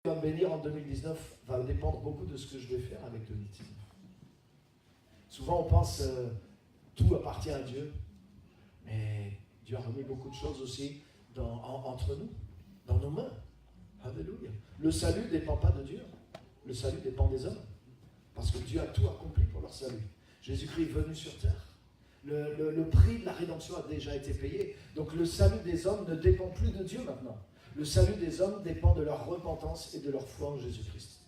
va me bénir en 2019 va dépendre beaucoup de ce que je vais faire avec 2019. Souvent, on pense tout appartient à Dieu, mais Dieu a remis beaucoup de choses aussi entre nous, dans nos mains. Alléluia. Le salut ne dépend pas de Dieu, le salut dépend des hommes, parce que Dieu a tout accompli pour leur salut. Jésus-Christ est venu sur terre. Le prix de la rédemption a déjà été payé. Donc le salut des hommes ne dépend plus de Dieu maintenant. Le salut des hommes dépend de leur repentance et de leur foi en Jésus-Christ.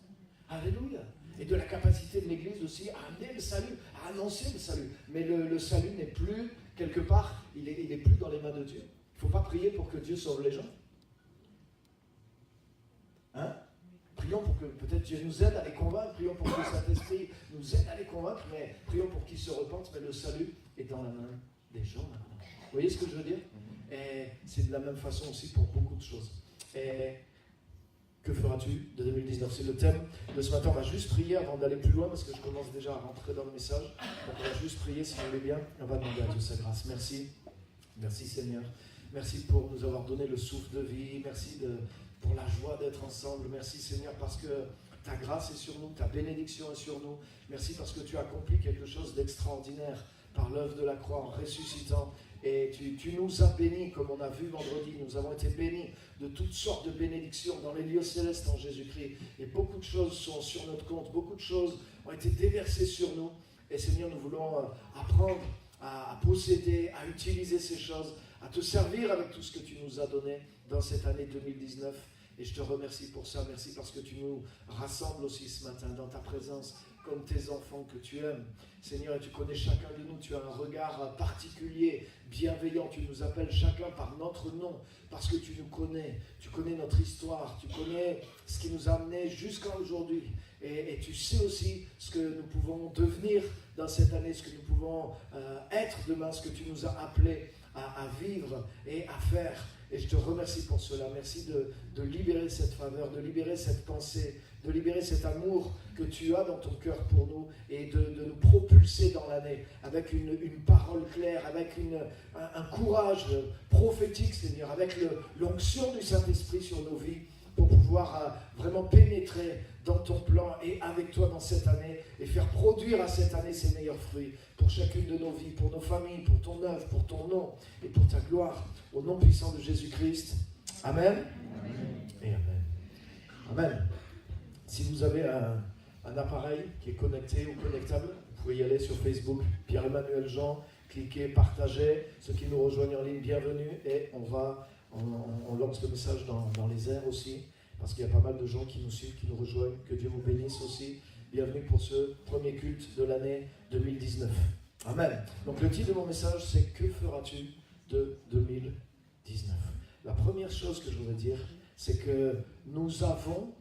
Alléluia. Et de la capacité de l'Église aussi à amener le salut, à annoncer le salut. Mais le salut n'est plus, quelque part, il est plus dans les mains de Dieu. Il ne faut pas prier pour que Dieu sauve les gens. Hein? Prions pour que peut-être Dieu nous aide à les convaincre, prions pour que le Saint-Esprit nous aide à les convaincre, mais prions pour qu'ils se repentent, mais le salut est dans la main des gens maintenant. Vous voyez ce que je veux dire? Et c'est de la même façon aussi pour beaucoup de choses. Et que feras-tu de 2019? C'est le thème de ce matin. On va juste prier avant d'aller plus loin, parce que je commence déjà à rentrer dans le message. Donc on va juste prier, si vous voulez bien. On va demander à Dieu sa grâce. Merci. Merci Seigneur. Merci pour nous avoir donné le souffle de vie. Merci pour la joie d'être ensemble. Merci Seigneur parce que ta grâce est sur nous, ta bénédiction est sur nous. Merci parce que tu as accompli quelque chose d'extraordinaire par l'œuvre de la croix en ressuscitant. Et tu nous as bénis, comme on a vu vendredi. Nous avons été bénis de toutes sortes de bénédictions dans les lieux célestes en Jésus-Christ. Et beaucoup de choses sont sur notre compte. Beaucoup de choses ont été déversées sur nous. Et Seigneur, nous voulons apprendre à posséder, à utiliser ces choses, à te servir avec tout ce que tu nous as donné dans cette année 2019. Et je te remercie pour ça. Merci parce que tu nous rassembles aussi ce matin dans ta présence, comme tes enfants que tu aimes. Seigneur, et tu connais chacun de nous. Tu as un regard particulier, bienveillant. Tu nous appelles chacun par notre nom, parce que tu nous connais. Tu connais notre histoire. Tu connais ce qui nous a amenés jusqu'à aujourd'hui. Et tu sais aussi ce que nous pouvons devenir dans cette année, ce que nous pouvons être demain, ce que tu nous as appelés à vivre et à faire. Et je te remercie pour cela. Merci de libérer cette faveur, de libérer cette pensée, de libérer cet amour que tu as dans ton cœur pour nous et de nous propulser dans l'année avec une parole claire, avec un courage prophétique, Seigneur, avec l'onction du Saint-Esprit sur nos vies pour pouvoir vraiment pénétrer dans ton plan et avec toi dans cette année et faire produire à cette année ses meilleurs fruits pour chacune de nos vies, pour nos familles, pour ton œuvre, pour ton nom et pour ta gloire. Au nom puissant de Jésus-Christ. Amen. Amen. Et Amen. Amen. Si vous avez un appareil qui est connecté ou connectable, vous pouvez y aller sur Facebook, Pierre-Emmanuel Jean, cliquez, partagez. Ceux qui nous rejoignent en ligne, bienvenue. Et on lance le message dans les airs aussi, parce qu'il y a pas mal de gens qui nous suivent, qui nous rejoignent. Que Dieu vous bénisse aussi. Bienvenue pour ce premier culte de l'année 2019. Amen. Donc le titre de mon message, c'est « Que feras-tu de 2019 ?» La première chose que je voudrais dire, c'est que nous avons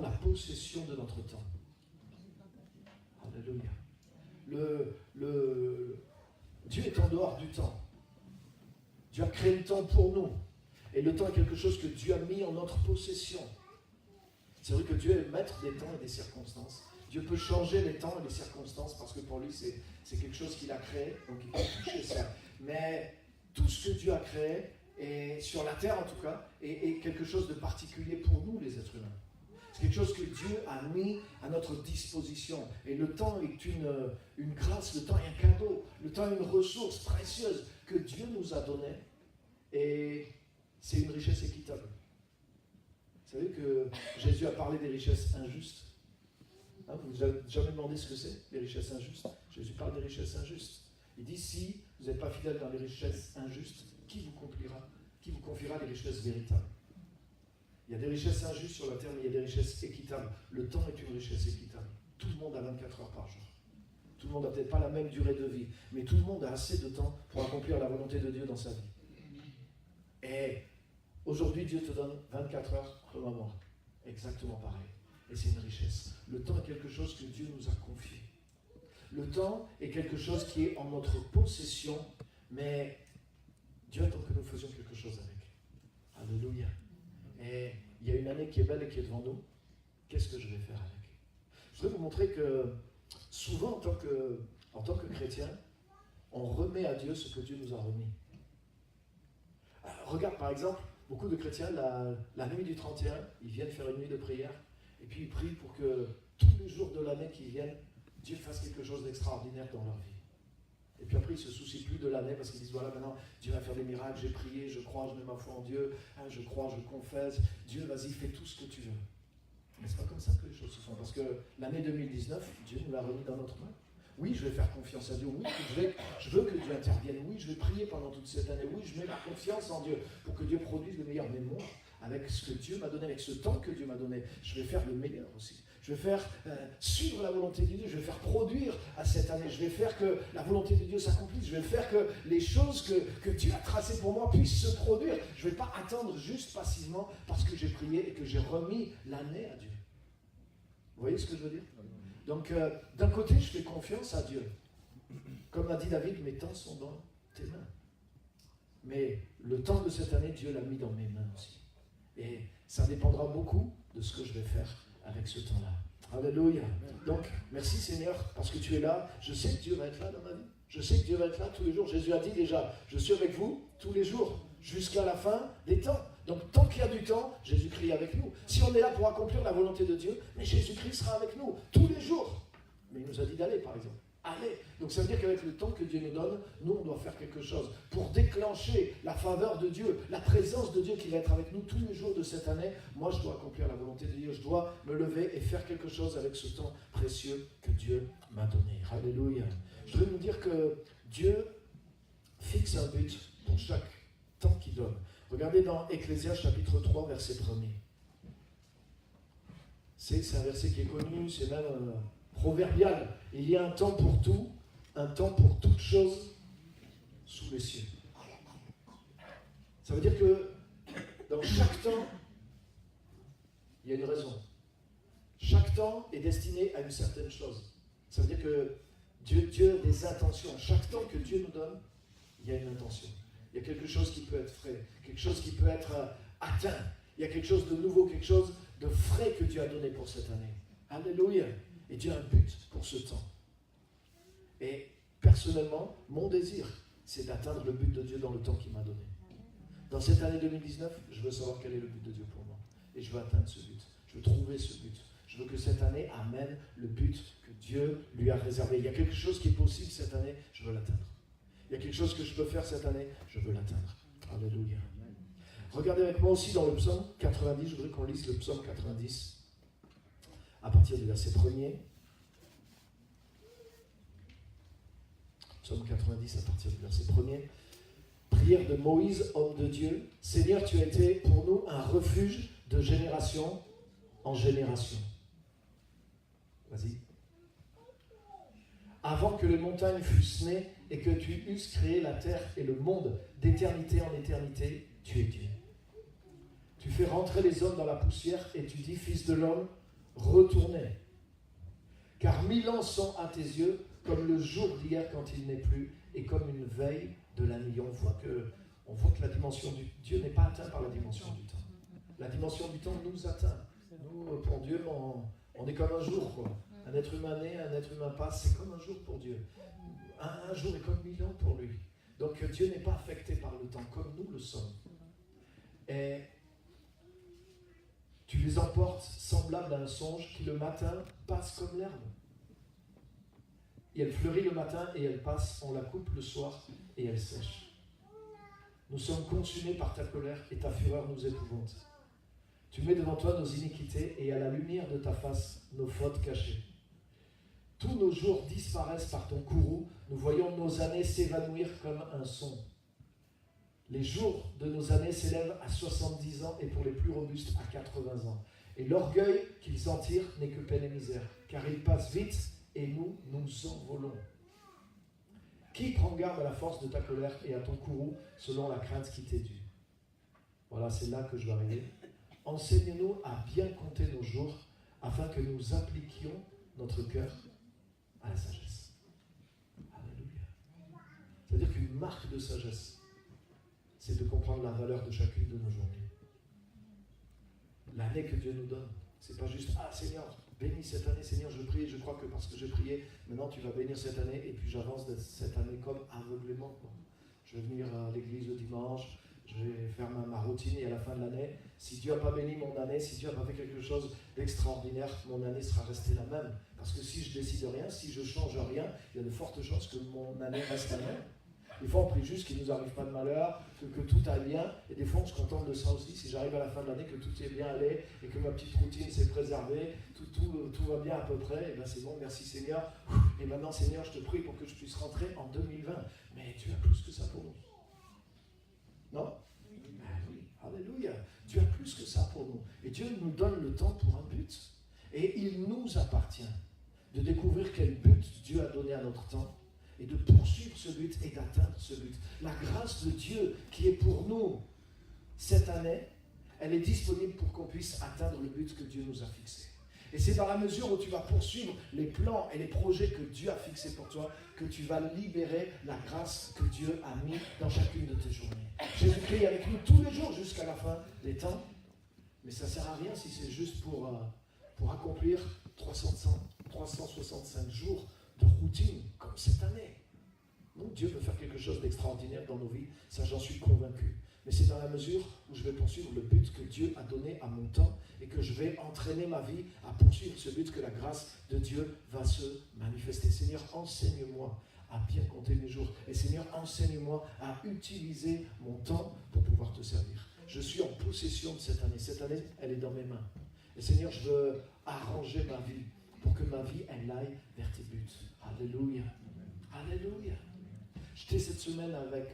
la possession de notre temps. Alléluia. Dieu est en dehors du temps. Dieu a créé le temps pour nous. Et le temps est quelque chose que Dieu a mis en notre possession. C'est vrai que Dieu est maître des temps et des circonstances. Dieu peut changer les temps et les circonstances parce que pour lui, c'est quelque chose qu'il a créé. Donc il peut toucher ça. Mais tout ce que Dieu a créé, et sur la terre en tout cas, est quelque chose de particulier pour nous, les êtres humains. C'est quelque chose que Dieu a mis à notre disposition. Et le temps est une grâce, le temps est un cadeau, le temps est une ressource précieuse que Dieu nous a donnée. Et c'est une richesse équitable. Vous savez que Jésus a parlé des richesses injustes. Hein, vous vous avez jamais demandé ce que c'est, les richesses injustes? Jésus parle des richesses injustes. Il dit, si vous n'êtes pas fidèle dans les richesses injustes, qui vous confiera les richesses véritables? Il y a des richesses injustes sur la terre, mais il y a des richesses équitables. Le temps est une richesse équitable. Tout le monde a 24 heures par jour. Tout le monde n'a peut-être pas la même durée de vie, mais tout le monde a assez de temps pour accomplir la volonté de Dieu dans sa vie. Et aujourd'hui, Dieu te donne 24 heures comme à moi. Exactement pareil. Et c'est une richesse. Le temps est quelque chose que Dieu nous a confié. Le temps est quelque chose qui est en notre possession, mais Dieu attend que nous faisions quelque chose avec. Alléluia. Et il y a une année qui est belle et qui est devant nous. Qu'est-ce que je vais faire avec? Je voudrais vous montrer que souvent, en tant que chrétien, on remet à Dieu ce que Dieu nous a remis. Alors, regarde par exemple, beaucoup de chrétiens, la nuit du 31, ils viennent faire une nuit de prière, et puis ils prient pour que tous les jours de l'année qui viennent, Dieu fasse quelque chose d'extraordinaire dans leur vie. Et puis après, ils ne se soucient plus de l'année parce qu'ils disent, voilà, maintenant, Dieu va faire des miracles, j'ai prié, je crois, je mets ma foi en Dieu, hein, je crois, je confesse, Dieu, vas-y, fais tout ce que tu veux. Mais ce n'est pas comme ça que les choses se font, parce que l'année 2019, Dieu nous l'a remis dans notre main. Oui, je vais faire confiance à Dieu, oui, je veux que Dieu intervienne, oui, je vais prier pendant toute cette année, oui, je mets ma confiance en Dieu pour que Dieu produise le meilleur. Mais moi, avec ce que Dieu m'a donné, avec ce temps que Dieu m'a donné, je vais faire le meilleur aussi. Je vais faire suivre la volonté de Dieu, je vais faire produire à cette année, je vais faire que la volonté de Dieu s'accomplisse, je vais faire que les choses que Dieu a tracées pour moi puissent se produire. Je ne vais pas attendre juste passivement parce que j'ai prié et que j'ai remis l'année à Dieu. Vous voyez ce que je veux dire? Donc, d'un côté, je fais confiance à Dieu. Comme l'a dit David, mes temps sont dans tes mains. Mais le temps de cette année, Dieu l'a mis dans mes mains aussi. Et ça dépendra beaucoup de ce que je vais faire avec ce temps-là. Alléluia. Donc, merci Seigneur, parce que tu es là. Je sais que Dieu va être là dans ma vie. Je sais que Dieu va être là tous les jours. Jésus a dit déjà, je suis avec vous tous les jours, jusqu'à la fin des temps. Donc, tant qu'il y a du temps, Jésus-Christ est avec nous. Si on est là pour accomplir la volonté de Dieu, mais Jésus-Christ sera avec nous tous les jours. Mais il nous a dit d'aller, par exemple. Allez. Donc, ça veut dire qu'avec le temps que Dieu nous donne, nous, on doit faire quelque chose pour déclencher la faveur de Dieu, la présence de Dieu qui va être avec nous tous les jours de cette année. Moi, je dois accomplir la volonté de Dieu. Je dois me lever et faire quelque chose avec ce temps précieux que Dieu m'a donné. Alléluia. Je veux nous dire que Dieu fixe un but pour chaque temps qu'il donne. Regardez dans Ecclésiaste chapitre 3, verset 1er. C'est un verset qui est connu, c'est même proverbial. Il y a un temps pour tout, un temps pour toute chose sous les cieux. Ça veut dire que dans chaque temps, il y a une raison. Chaque temps est destiné à une certaine chose. Ça veut dire que Dieu a des intentions. Chaque temps que Dieu nous donne, il y a une intention. Il y a quelque chose qui peut être frais, quelque chose qui peut être atteint. Il y a quelque chose de nouveau, quelque chose de frais que Dieu a donné pour cette année. Alléluia. Et Dieu a un but pour ce temps. Et personnellement, mon désir, c'est d'atteindre le but de Dieu dans le temps qu'il m'a donné. Dans cette année 2019, je veux savoir quel est le but de Dieu pour moi. Et je veux atteindre ce but. Je veux trouver ce but. Je veux que cette année amène le but que Dieu lui a réservé. Il y a quelque chose qui est possible cette année, je veux l'atteindre. Il y a quelque chose que je peux faire cette année, je veux l'atteindre. Alléluia. Regardez avec moi aussi dans le psaume 90, je voudrais qu'on lise le psaume 90 à partir du verset 1er. Psaume 90 à partir du verset 1er. Prière de Moïse, homme de Dieu. Seigneur, tu as été pour nous un refuge de génération en génération. Vas-y. Avant que les montagnes fussent nées et que tu eusses créé la terre et le monde d'éternité en éternité, tu es Dieu. Tu fais rentrer les hommes dans la poussière et tu dis, fils de l'homme, retournez. Car 1000 ans sont à tes yeux comme le jour d'hier quand il n'est plus et comme une veille de la nuit. On voit que la dimension du Dieu n'est pas atteinte par la dimension du temps. La dimension du temps nous atteint. Nous, pour Dieu, on est comme un jour, quoi. Un être humain naît, un être humain passe, c'est comme un jour pour Dieu. Un jour est comme 1000 ans pour lui. Donc Dieu n'est pas affecté par le temps, comme nous le sommes. Et tu les emportes semblables à un songe qui le matin passe comme l'herbe. Et elle fleurit le matin et elle passe, on la coupe le soir et elle sèche. Nous sommes consumés par ta colère et ta fureur nous épouvante. Tu mets devant toi nos iniquités et à la lumière de ta face nos fautes cachées. Tous nos jours disparaissent par ton courroux, nous voyons nos années s'évanouir comme un son. Les jours de nos années s'élèvent à 70 ans et pour les plus robustes à 80 ans. Et l'orgueil qu'ils en tirent n'est que peine et misère, car ils passent vite et nous envolons. Qui prend garde à la force de ta colère et à ton courroux selon la crainte qui t'est due? Voilà, c'est là que je vais arriver. Enseigne-nous à bien compter nos jours afin que nous appliquions notre cœur à la sagesse. Alléluia. C'est-à-dire qu'une marque de sagesse, c'est de comprendre la valeur de chacune de nos journées. L'année que Dieu nous donne, c'est pas juste « Ah Seigneur, bénis cette année, Seigneur, je prie, je crois que parce que j'ai prié, maintenant tu vas bénir cette année, et puis j'avance de cette année comme aveuglément. » Je vais venir à l'église le dimanche, je vais faire ma routine et à la fin de l'année, si Dieu n'a pas béni mon année, si Dieu n'a pas fait quelque chose d'extraordinaire, mon année sera restée la même. Parce que si je décide rien, si je change rien, il y a de fortes chances que mon année reste la même. Des fois, on prie juste qu'il ne nous arrive pas de malheur, que tout aille bien. Et des fois, on se contente de ça aussi. Si j'arrive à la fin de l'année, que tout est bien allé et que ma petite routine s'est préservée, tout va bien à peu près, et bien c'est bon, merci Seigneur. Et maintenant, Seigneur, je te prie pour que je puisse rentrer en 2020. Mais tu as plus que ça pour nous. Non? Oui, alléluia. Dieu a plus que ça pour nous. Et Dieu nous donne le temps pour un but. Et il nous appartient de découvrir quel but Dieu a donné à notre temps et de poursuivre ce but et d'atteindre ce but. La grâce de Dieu qui est pour nous cette année, elle est disponible pour qu'on puisse atteindre le but que Dieu nous a fixé. Et c'est dans la mesure où tu vas poursuivre les plans et les projets que Dieu a fixés pour toi que tu vas libérer la grâce que Dieu a mis dans chacune de tes journées. Jésus-Christ est avec nous tous les jours jusqu'à la fin des temps, mais ça ne sert à rien si c'est juste pour accomplir 365 jours de routine comme cette année. Donc Dieu peut faire quelque chose d'extraordinaire dans nos vies, ça j'en suis convaincu. Mais c'est dans la mesure où je vais poursuivre le but que Dieu a donné à mon temps et que je vais entraîner ma vie à poursuivre ce but que la grâce de Dieu va se manifester. Seigneur, enseigne-moi à bien compter mes jours. Et Seigneur, enseigne-moi à utiliser mon temps pour pouvoir te servir. Je suis en possession de cette année. Cette année, elle est dans mes mains. Et Seigneur, je veux arranger ma vie pour que ma vie, elle aille vers tes buts. Alléluia. Alléluia. J'étais cette semaine avec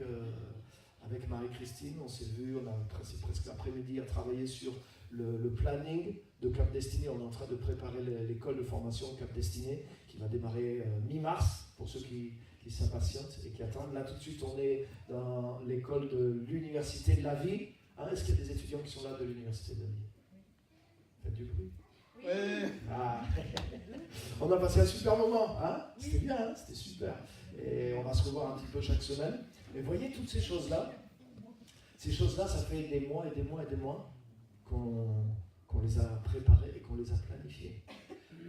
Marie-Christine, on s'est vu, on a passé presque l'après-midi à travailler sur le planning de Cap Destiné. On est en train de préparer l'école de formation Cap Destiné qui va démarrer mi-mars pour ceux qui s'impatientent et qui attendent. Là tout de suite on est dans l'école de l'Université de la Vie. Hein, est-ce qu'il y a des étudiants qui sont là de l'Université de la Vie? Faites du bruit. Oui. Ah. On a passé un super moment, hein? C'était bien, hein? C'était super. Et on va se revoir un petit peu chaque semaine. Mais voyez toutes ces choses-là, ça fait des mois et des mois et des mois qu'on les a préparées et qu'on les a planifiées.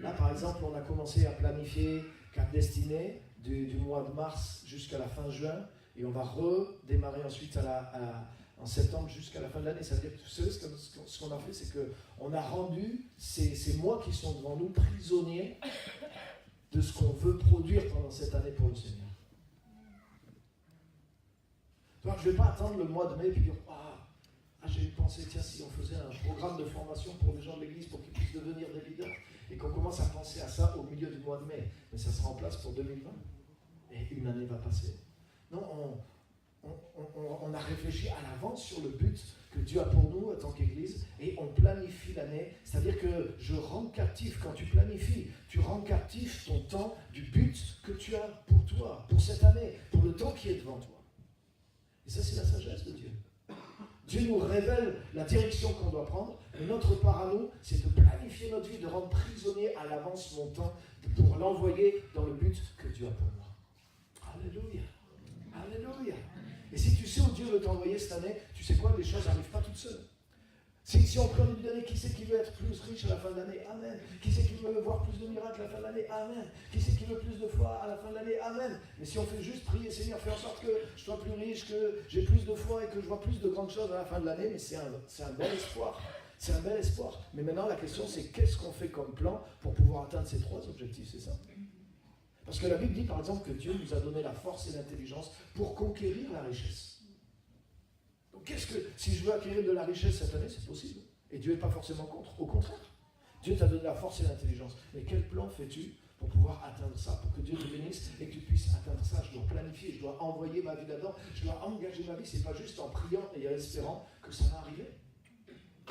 Là, par exemple, on a commencé à planifier Cap Destiné du mois de mars jusqu'à la fin juin, et on va redémarrer ensuite en septembre jusqu'à la fin de l'année. Ça veut dire que vous savez ce qu'on a fait, c'est qu'on a rendu ces mois qui sont devant nous prisonniers de ce qu'on veut produire pendant cette année pour le Seigneur. Donc, je ne vais pas attendre le mois de mai et puis dire j'ai eu pensé, tiens, si on faisait un programme de formation pour les gens de l'église pour qu'ils puissent devenir des leaders et qu'on commence à penser à ça au milieu du mois de mai. Mais ça sera en place pour 2020 et une année va passer. Non, on a réfléchi à l'avance sur le but que Dieu a pour nous en tant qu'Église et on planifie l'année. C'est-à-dire que je rends captif, quand tu planifies, tu rends captif ton temps du but que tu as pour toi, pour cette année, pour le temps qui est devant toi. Et ça, c'est la sagesse de Dieu. Dieu nous révèle la direction qu'on doit prendre, mais notre part à nous, c'est de planifier notre vie, de rendre prisonnier à l'avance mon temps pour l'envoyer dans le but que Dieu a pour moi. Alléluia. Alléluia. Et si tu sais où Dieu veut t'envoyer cette année, tu sais quoi, les choses n'arrivent pas toutes seules. Si on prend une début d'année, qui c'est qui veut être plus riche à la fin de l'année? Amen. Qui c'est qui veut voir plus de miracles à la fin de l'année? Amen. Qui c'est qui veut plus de foi à la fin de l'année? Amen. Mais si on fait juste prier, Seigneur, fais en sorte que je sois plus riche, que j'ai plus de foi et que je vois plus de grandes choses à la fin de l'année, mais c'est un bel espoir. C'est un bel espoir. Mais maintenant, la question, c'est qu'est-ce qu'on fait comme plan pour pouvoir atteindre ces trois objectifs, c'est ça? Parce que la Bible dit, par exemple, que Dieu nous a donné la force et l'intelligence pour conquérir la richesse. Donc, si je veux acquérir de la richesse cette année, c'est possible. Et Dieu n'est pas forcément contre. Au contraire, Dieu t'a donné la force et l'intelligence. Mais quel plan fais-tu pour pouvoir atteindre ça, pour que Dieu te bénisse et que tu puisses atteindre ça? Je dois planifier, je dois envoyer ma vie là-dedans, je dois engager ma vie. Ce n'est pas juste en priant et en espérant que ça va arriver.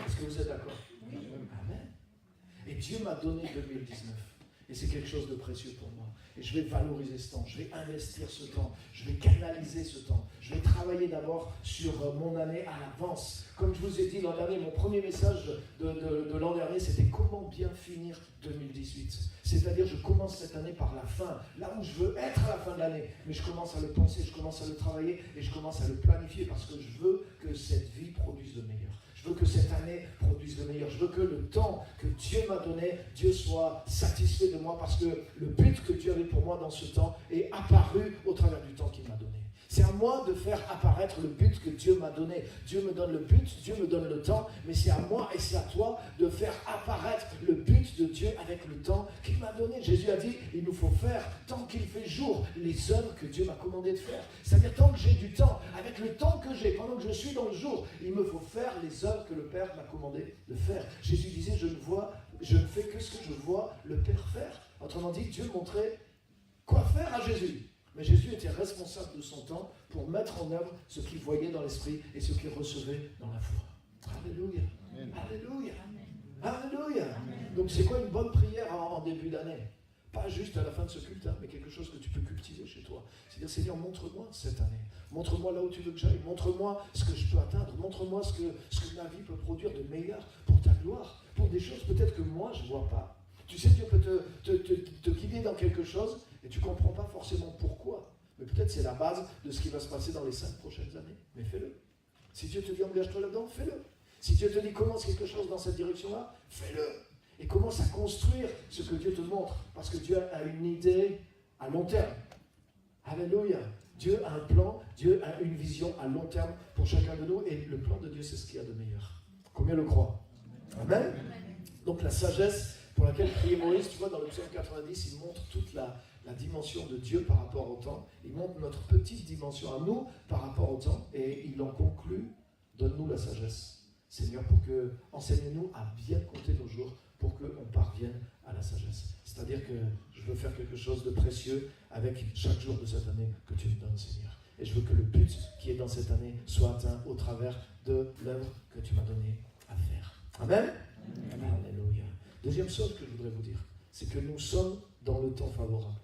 Est-ce que vous êtes d'accord? Oui. Amen. Et Dieu m'a donné 2019. Et c'est quelque chose de précieux pour moi. Et je vais valoriser ce temps, je vais investir ce temps, je vais canaliser ce temps. Je vais travailler d'abord sur mon année à l'avance. Comme je vous ai dit l'an dernier, mon premier message de l'an dernier, c'était comment bien finir 2018. C'est-à-dire, je commence cette année par la fin, là où je veux être à la fin de l'année. Mais je commence à le penser, je commence à le travailler et je commence à le planifier parce que je veux que cette vie produise le meilleur. Je veux que cette année produise le meilleur. Je veux que le temps que Dieu m'a donné, Dieu soit satisfait de moi parce que le but que Dieu avait pour moi dans ce temps est apparu au travers du temps qu'il m'a donné. C'est à moi de faire apparaître le but que Dieu m'a donné. Dieu me donne le but, Dieu me donne le temps, mais c'est à moi et c'est à toi de faire apparaître le but de Dieu avec le temps qu'il m'a donné. Jésus a dit, il nous faut faire, tant qu'il fait jour, les œuvres que Dieu m'a commandé de faire. C'est-à-dire, tant que j'ai du temps, avec le temps que j'ai, pendant que je suis dans le jour, il me faut faire les œuvres que le Père m'a commandé de faire. Jésus disait, je ne fais que ce que je vois le Père faire. Autrement dit, Dieu montrait quoi faire à Jésus. Mais Jésus était responsable de son temps pour mettre en œuvre ce qu'il voyait dans l'esprit et ce qu'il recevait dans la foi. Alléluia. Amen. Alléluia. Amen. Alléluia. Amen. Donc c'est quoi une bonne prière en début d'année? Pas juste à la fin de ce culte, mais quelque chose que tu peux cultiver chez toi. C'est-à-dire, Seigneur, montre-moi cette année. Montre-moi là où tu veux que j'aille. Montre-moi ce que je peux atteindre. Montre-moi ce que ma vie peut produire de meilleur pour ta gloire. Pour des choses peut-être que moi je ne vois pas. Tu sais, Dieu peut te guider dans quelque chose et tu ne comprends pas forcément pourquoi. Mais peut-être c'est la base de ce qui va se passer dans les 5 prochaines années. Mais fais-le. Si Dieu te dit engage-toi là-dedans, fais-le. Si Dieu te dit commence quelque chose dans cette direction-là, fais-le. Et commence à construire ce que Dieu te montre. Parce que Dieu a une idée à long terme. Alléluia. Dieu a un plan, Dieu a une vision à long terme pour chacun de nous. Et le plan de Dieu, c'est ce qu'il y a de meilleur. Combien le croient? Amen. Donc la sagesse pour laquelle priait Moïse, tu vois, dans le psaume 90, il montre toute la dimension de Dieu par rapport au temps. Il montre notre petite dimension à nous par rapport au temps. Et il en conclut, donne-nous la sagesse. Seigneur, pour que, enseigne-nous à bien compter nos jours, pour qu'on parvienne à la sagesse. C'est-à-dire que je veux faire quelque chose de précieux avec chaque jour de cette année que tu me donnes, Seigneur. Et je veux que le but qui est dans cette année soit atteint au travers de l'œuvre que tu m'as donnée à faire. Amen. Amen. Alléluia. Deuxième chose que je voudrais vous dire, c'est que nous sommes dans le temps favorable.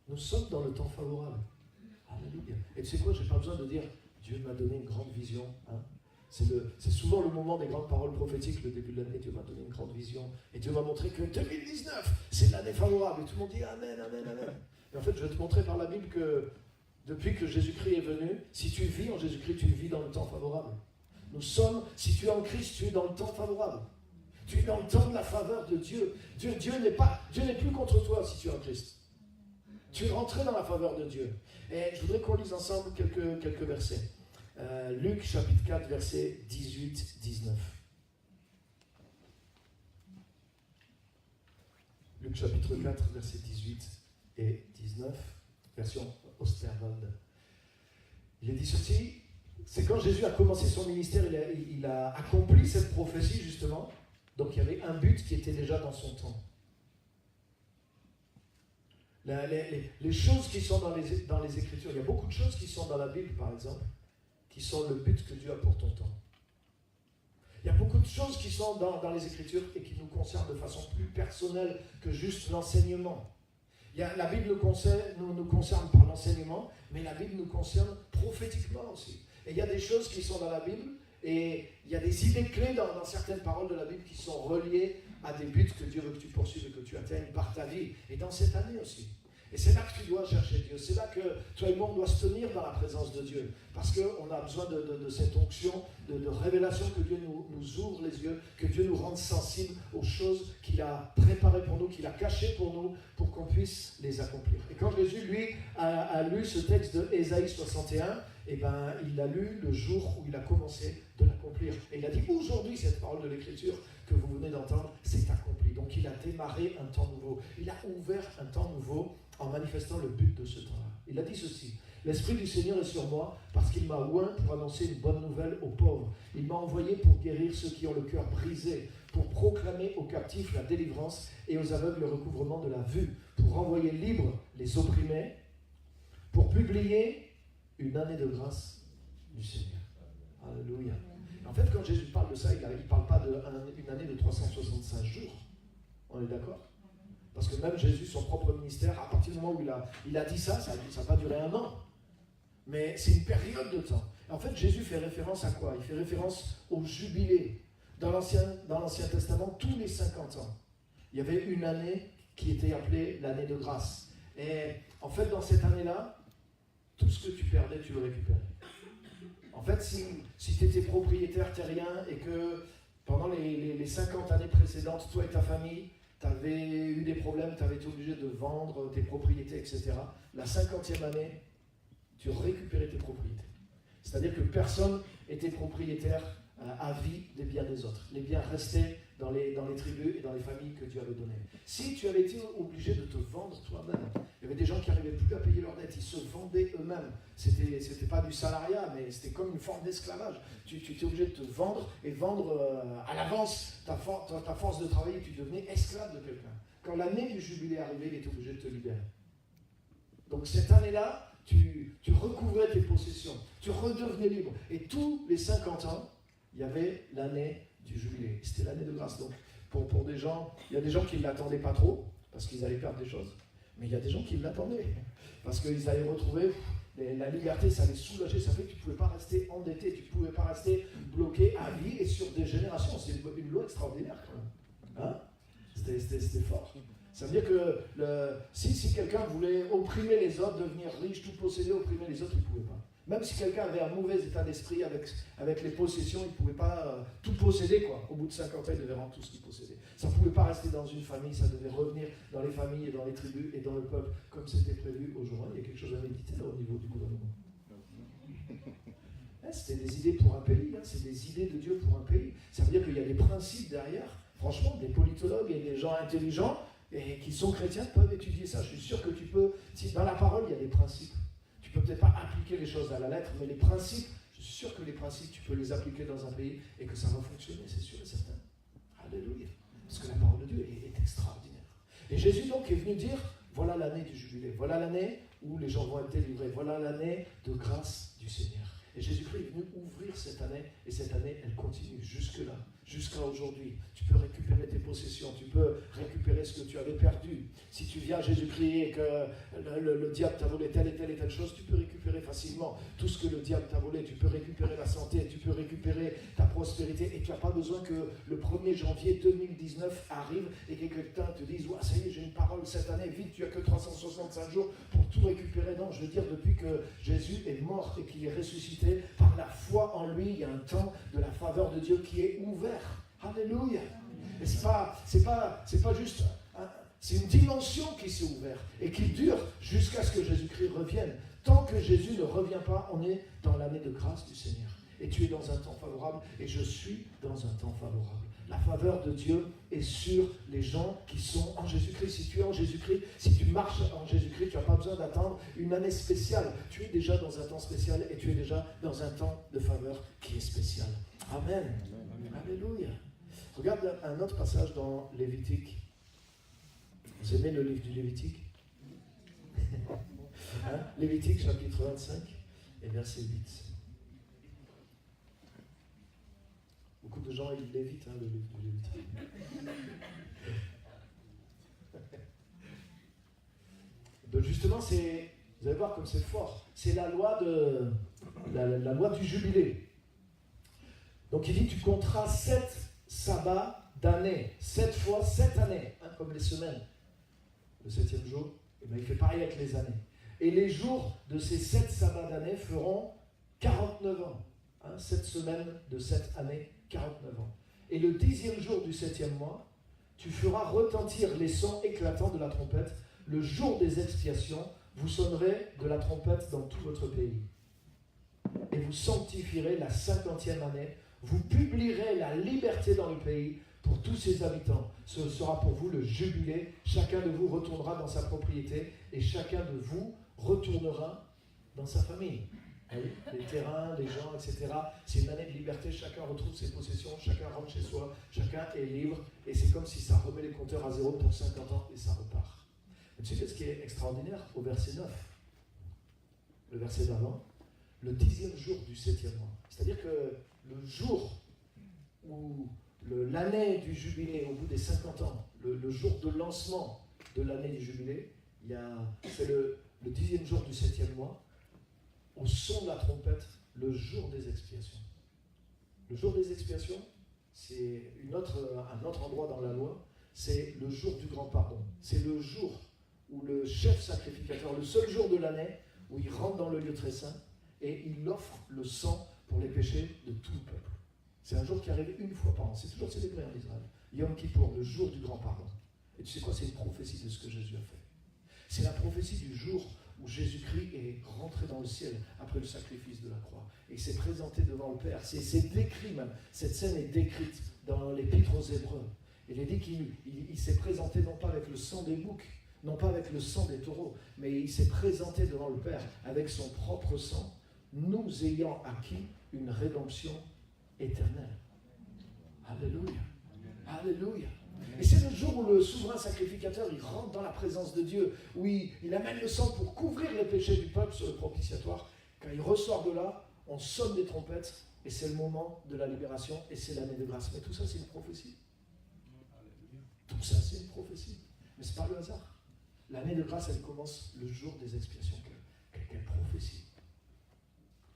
Nous sommes dans le temps favorable. Alléluia. Et tu sais quoi, je n'ai pas besoin de dire, Dieu m'a donné une grande vision. Hein? C'est souvent le moment des grandes paroles prophétiques, le début de l'année, Dieu m'a donné une grande vision. Et Dieu m'a montré que 2019, c'est l'année favorable. Et tout le monde dit Amen, Amen, Amen. Et en fait, je vais te montrer par la Bible que depuis que Jésus-Christ est venu, si tu vis en Jésus-Christ, tu vis dans le temps favorable. Nous sommes, si tu es en Christ, tu es dans le temps favorable. Tu es dans le temps de la faveur de Dieu. Dieu n'est plus contre toi si tu es en Christ. Tu es rentré dans la faveur de Dieu. Et je voudrais qu'on lise ensemble quelques versets. Luc chapitre 4, versets 18-19. Luc chapitre 4, versets 18 et 19, version Osterwald. Il est dit ceci, c'est quand Jésus a commencé son ministère, il a accompli cette prophétie justement, donc il y avait un but qui était déjà dans son temps. Les choses qui sont dans les Écritures, il y a beaucoup de choses qui sont dans la Bible par exemple, qui sont le but que Dieu a pour ton temps. Il y a beaucoup de choses qui sont dans les Écritures et qui nous concernent de façon plus personnelle que juste l'enseignement. La Bible nous concerne par l'enseignement, mais la Bible nous concerne prophétiquement aussi. Et il y a des choses qui sont dans la Bible et il y a des idées clés dans certaines paroles de la Bible qui sont reliées à des buts que Dieu veut que tu poursuives et que tu atteignes par ta vie et dans cette année aussi. Et c'est là que tu dois chercher Dieu. C'est là que toi et moi, on doit se tenir dans la présence de Dieu. Parce qu'on a besoin de cette onction, de révélation, que Dieu nous ouvre les yeux, que Dieu nous rende sensibles aux choses qu'il a préparées pour nous, qu'il a cachées pour nous, pour qu'on puisse les accomplir. Et quand Jésus, lui, a lu ce texte de Ésaïe 61, eh ben, il l'a lu le jour où il a commencé de l'accomplir. Et il a dit, aujourd'hui, cette parole de l'Écriture que vous venez d'entendre, c'est accompli. Donc il a démarré un temps nouveau. Il a ouvert un temps nouveau en manifestant le but de ce temps-là. Il a dit ceci, « L'Esprit du Seigneur est sur moi parce qu'il m'a oint pour annoncer une bonne nouvelle aux pauvres. Il m'a envoyé pour guérir ceux qui ont le cœur brisé, pour proclamer aux captifs la délivrance et aux aveugles le recouvrement de la vue, pour renvoyer libres les opprimés, pour publier une année de grâce du Seigneur. » Alléluia. En fait, quand Jésus parle de ça, il ne parle pas d'une année de 365 jours. On est d'accord ? Parce que même Jésus, son propre ministère, à partir du moment où il a dit ça n'a pas duré 1 an. Mais c'est une période de temps. En fait, Jésus fait référence à quoi? Il fait référence au jubilé. Dans l'Ancien Testament, tous les 50 ans, il y avait une année qui était appelée l'année de grâce. Et en fait, dans cette année-là, tout ce que tu perdais, tu le récupérais. En fait, si tu étais propriétaire terrien et que pendant les 50 années précédentes, toi et ta famille, tu avais eu des problèmes, tu avais été obligé de vendre tes propriétés, etc. La 50e année, tu récupérais tes propriétés. C'est-à-dire que personne n'était propriétaire à vie des biens des autres. Les biens restaient dans les tribus et dans les familles que Dieu avait données. Si tu avais été obligé de te vendre toi-même, il y avait des gens qui n'arrivaient plus à payer leurs dettes, ils se vendaient eux-mêmes. C'était pas du salariat, mais c'était comme une forme d'esclavage. Tu étais obligé de te vendre et vendre à l'avance ta force de travail, tu devenais esclave de quelqu'un. Quand l'année du jubilé arrivait, il était obligé de te libérer. Donc cette année-là, tu recouvrais tes possessions, tu redevenais libre. Et tous les 50 ans, il y avait l'année du jubilé. C'était l'année de grâce. Donc, pour des gens, il y a des gens qui ne l'attendaient pas trop, parce qu'ils allaient perdre des choses. Mais il y a des gens qui l'attendaient, parce qu'ils allaient retrouver la liberté, ça allait soulager. Ça fait que tu ne pouvais pas rester endetté, tu ne pouvais pas rester bloqué à vie et sur des générations. C'est une loi extraordinaire, quand même. Hein? C'était fort. Ça veut dire que si quelqu'un voulait opprimer les autres, devenir riche, tout posséder, opprimer les autres, il ne pouvait pas. Même si quelqu'un avait un mauvais état d'esprit avec les possessions, il ne pouvait pas tout posséder, quoi. Au bout de 50 ans, il devait rendre tout ce qu'il possédait. Ça ne pouvait pas rester dans une famille, ça devait revenir dans les familles et dans les tribus et dans le peuple, comme c'était prévu aujourd'hui. Il y a quelque chose à méditer là, au niveau du gouvernement. C'était des idées pour un pays, c'est des idées de Dieu pour un pays. Ça veut dire qu'il y a des principes derrière. Franchement, des politologues et des gens intelligents et qui sont chrétiens peuvent étudier ça. Je suis sûr que tu peux, si dans la parole, il y a des principes. Tu ne peux peut-être pas appliquer les choses à la lettre, mais les principes, je suis sûr que les principes, tu peux les appliquer dans un pays et que ça va fonctionner, c'est sûr et certain. Alléluia. Parce que la parole de Dieu est extraordinaire. Et Jésus donc est venu dire, voilà l'année du jubilé, voilà l'année où les gens vont être délivrés, voilà l'année de grâce du Seigneur. Et Jésus-Christ est venu ouvrir cette année, et cette année, elle continue jusque-là, jusqu'à aujourd'hui. Tu peux récupérer tes possessions, tu peux récupérer ce que tu avais perdu. Si tu viens à Jésus-Christ et que le diable t'a volé telle et telle chose, tu peux récupérer facilement tout ce que le diable t'a volé. Tu peux récupérer la santé, tu peux récupérer ta prospérité, et tu n'as pas besoin que le 1er janvier 2019 arrive et que quelqu'un te dise « Ouais, ça y est, j'ai une parole cette année, vite, tu n'as que 365 jours pour tout récupérer. » Non, je veux dire, depuis que Jésus est mort et qu'il est ressuscité, par la foi en lui, il y a un temps de la faveur de Dieu qui est ouvert. Alléluia. Et c'est pas juste, c'est une dimension qui s'est ouverte et qui dure jusqu'à ce que Jésus-Christ revienne. Tant que Jésus ne revient pas, on est dans l'année de grâce du Seigneur. Et tu es dans un temps favorable et je suis dans un temps favorable. La faveur de Dieu est sur les gens qui sont en Jésus-Christ. Si tu es en Jésus-Christ, si tu marches en Jésus-Christ, tu n'as pas besoin d'attendre une année spéciale. Tu es déjà dans un temps spécial et tu es déjà dans un temps de faveur qui est spécial. Amen. Alléluia. Regarde un autre passage dans Lévitique. Vous aimez le livre du Lévitique? Lévitique chapitre 25 et verset 8. Beaucoup de gens, ils l'évitent, le livre du Lévitique. Donc justement, vous allez voir comme c'est fort. C'est la loi la loi du jubilé. Donc il dit, tu compteras 7 sabbats d'année. 7 fois 7 années, comme les semaines. Le 7e jour, il fait pareil avec les années. Et les jours de ces 7 sabbats d'année feront 49 ans. 7 semaines de 7 années, 49 ans. Et le 10e jour du 7e mois, tu feras retentir les sons éclatants de la trompette. Le jour des expiations, vous sonnerez de la trompette dans tout votre pays. Et vous sanctifierez la 50e année. Vous publierez la liberté dans le pays pour tous ses habitants. Ce sera pour vous le jubilé. Chacun de vous retournera dans sa propriété et chacun de vous retournera dans sa famille. Les terrains, les gens, etc. C'est une année de liberté, chacun retrouve ses possessions, chacun rentre chez soi, chacun est libre, et c'est comme si ça remet les compteurs à zéro pour 50 ans, et ça repart. Et tu sais ce qui est extraordinaire au verset 9, le verset d'avant, le 10e jour du 7e mois. C'est-à-dire que le jour où l'année du jubilé, au bout des 50 ans, le jour de lancement de l'année du jubilé, c'est le 10e jour du 7e mois, au son de la trompette, le jour des expiations. Le jour des expiations, c'est un autre endroit dans la loi, c'est le jour du grand pardon. C'est le jour où le chef sacrificateur, le seul jour de l'année, où il rentre dans le lieu très saint et il offre le sang pour les péchés de tout le peuple. C'est un jour qui arrive une fois par an. C'est toujours célébré en Israël. Yom Kippour, le jour du grand pardon. Et tu sais quoi, c'est une prophétie de ce que Jésus a fait. C'est la prophétie du jour où Jésus-Christ est rentré dans le ciel après le sacrifice de la croix. Et il s'est présenté devant le Père. C'est décrit même. Cette scène est décrite dans l'Épître aux Hébreux. Il est dit qu'il s'est présenté non pas avec le sang des boucs, non pas avec le sang des taureaux, mais il s'est présenté devant le Père avec son propre sang, nous ayant acquis une rédemption éternelle. Alléluia. Alléluia. Et c'est le jour où le souverain sacrificateur, il rentre dans la présence de Dieu, où il amène le sang pour couvrir les péchés du peuple sur le propitiatoire. Quand il ressort de là, on sonne des trompettes, et c'est le moment de la libération, et c'est l'année de grâce. Mais tout ça, c'est une prophétie. Tout ça, c'est une prophétie. Mais ce n'est pas le hasard. L'année de grâce, elle commence le jour des expiations. Quelle prophétie.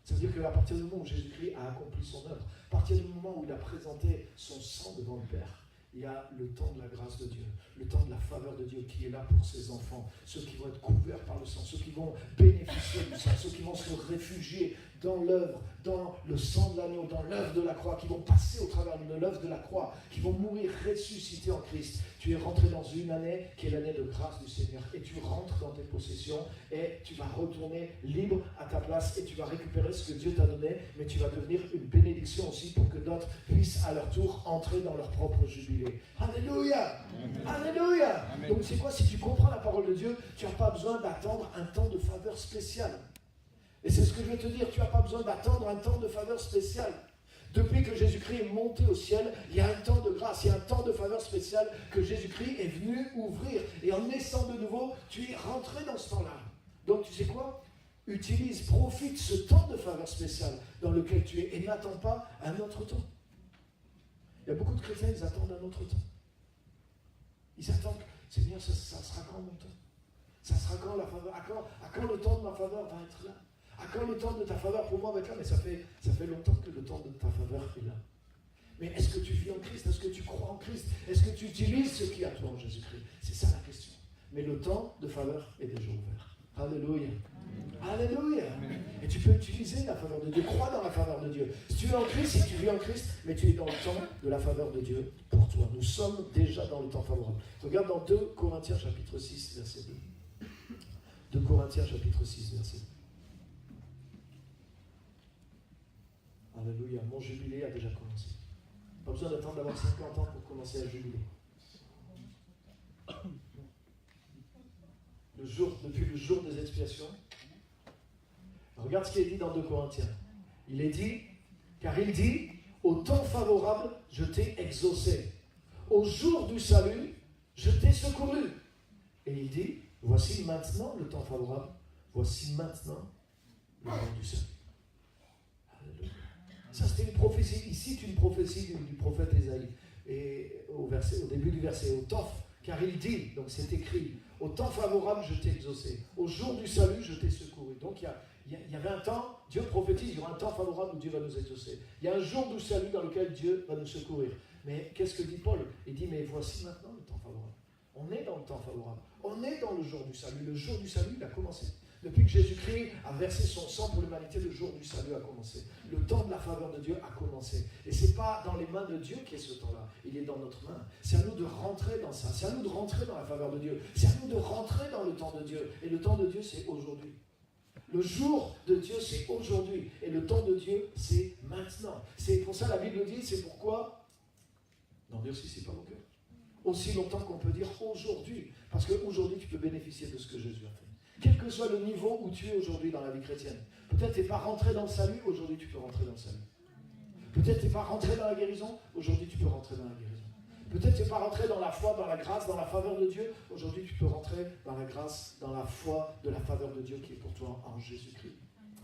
Ça veut dire qu'à partir du moment où Jésus-Christ a accompli son œuvre, à partir du moment où il a présenté son sang devant le Père, il y a le temps de la grâce de Dieu, le temps de la faveur de Dieu qui est là pour ses enfants, ceux qui vont être couverts par le sang, ceux qui vont bénéficier du sang, ceux qui vont se réfugier dans l'œuvre, dans le sang de l'agneau, dans l'œuvre de la croix, qui vont passer au travers de l'œuvre de la croix, qui vont mourir ressuscités en Christ. Tu es rentré dans une année qui est l'année de grâce du Seigneur, et tu rentres dans tes possessions, et tu vas retourner libre à ta place, et tu vas récupérer ce que Dieu t'a donné, mais tu vas devenir une bénédiction aussi pour que d'autres puissent à leur tour entrer dans leur propre jubilé. Alléluia. Amen. Alléluia. Amen. Donc c'est quoi, si tu comprends la parole de Dieu, tu n'as pas besoin d'attendre un temps de faveur spéciale. Et c'est ce que je veux te dire, tu n'as pas besoin d'attendre un temps de faveur spéciale. Depuis que Jésus-Christ est monté au ciel, il y a un temps de grâce, il y a un temps de faveur spéciale que Jésus-Christ est venu ouvrir. Et en naissant de nouveau, tu es rentré dans ce temps-là. Donc tu sais quoi ? Utilise, profite ce temps de faveur spéciale dans lequel tu es et n'attends pas un autre temps. Il y a beaucoup de chrétiens, ils attendent un autre temps. Ils attendent, Seigneur, ça sera quand mon temps ? Ça sera quand la faveur ? À quand le temps de ma faveur va être là ? À quand le temps de ta faveur pour moi va être là ? Mais ça fait longtemps que le temps de ta faveur est là. Mais est-ce que tu vis en Christ ? Est-ce que tu crois en Christ ? Est-ce que tu utilises ce qui est à toi en Jésus-Christ ? C'est ça la question. Mais le temps de faveur est déjà ouvert. Alléluia. Alléluia. Et tu peux utiliser la faveur de Dieu. Crois dans la faveur de Dieu. Si tu es en Christ, si tu vis en Christ, mais tu es dans le temps de la faveur de Dieu pour toi. Nous sommes déjà dans le temps favorable. Regarde dans 2 Corinthiens chapitre 6, verset 2. 2 Corinthiens chapitre 6, verset 2. Alléluia. Mon jubilé a déjà commencé. Pas besoin d'attendre d'avoir 50 ans pour commencer à jubiler. Depuis le jour des expiations, regarde ce qui est dit dans 2 Corinthiens. Il est dit, car il dit, au temps favorable, je t'ai exaucé. Au jour du salut, je t'ai secouru. Et il dit, voici maintenant le temps favorable, voici maintenant le jour du salut. Alléluia. Ça, c'était une prophétie. Ici, c'est une prophétie du prophète Ésaïe. Et au début du verset, au temps, car il dit, donc c'est écrit, au temps favorable, je t'ai exaucé. Au jour du salut, je t'ai secouru. Donc, il y avait un temps, Dieu prophétise, il y aura un temps favorable où Dieu va nous exaucer. Il y a un jour du salut dans lequel Dieu va nous secourir. Mais qu'est-ce que dit Paul ? Il dit, mais voici maintenant le temps favorable. On est dans le temps favorable. On est dans le jour du salut. Le jour du salut, il a commencé. Depuis que Jésus-Christ a versé son sang pour l'humanité, le jour du salut a commencé. Le temps de la faveur de Dieu a commencé. Et ce n'est pas dans les mains de Dieu qu'est ce temps-là. Il est dans notre main. C'est à nous de rentrer dans ça. C'est à nous de rentrer dans la faveur de Dieu. C'est à nous de rentrer dans le temps de Dieu. Et le temps de Dieu, c'est aujourd'hui. Le jour de Dieu, c'est aujourd'hui. Et le temps de Dieu, c'est maintenant. C'est pour ça la Bible dit, c'est pourquoi n'endurcissez pas vos cœurs. Aussi longtemps qu'on peut dire aujourd'hui. Parce qu'aujourd'hui, tu peux bénéficier de ce que Jésus a fait. Quel que soit le niveau où tu es aujourd'hui dans la vie chrétienne. Peut-être tu n'es pas rentré dans le salut, aujourd'hui tu peux rentrer dans le salut. Peut-être tu n'es pas rentré dans la guérison, aujourd'hui tu peux rentrer dans la guérison. Peut-être tu n'es pas rentré dans la foi, dans la grâce, dans la faveur de Dieu, aujourd'hui tu peux rentrer dans la grâce, dans la foi de la faveur de Dieu qui est pour toi en Jésus-Christ.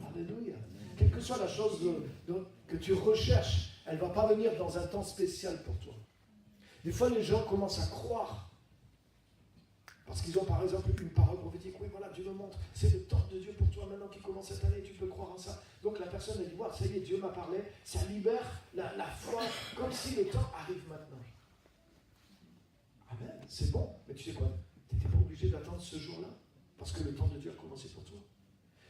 Alléluia. Quelle que soit la chose que tu recherches, elle ne va pas venir dans un temps spécial pour toi. Des fois les gens commencent à croire. Parce qu'ils ont par exemple une parole prophétique. Oui, voilà, Dieu me montre. C'est le temps de Dieu pour toi maintenant qui commence cette année. Tu peux croire en ça. Donc la personne, elle dit, voilà, ça y est, Dieu m'a parlé. Ça libère la foi comme si le temps arrive maintenant. Amen, c'est bon. Mais tu sais quoi ? Tu n'étais pas obligé d'attendre ce jour-là. Parce que le temps de Dieu a commencé pour toi.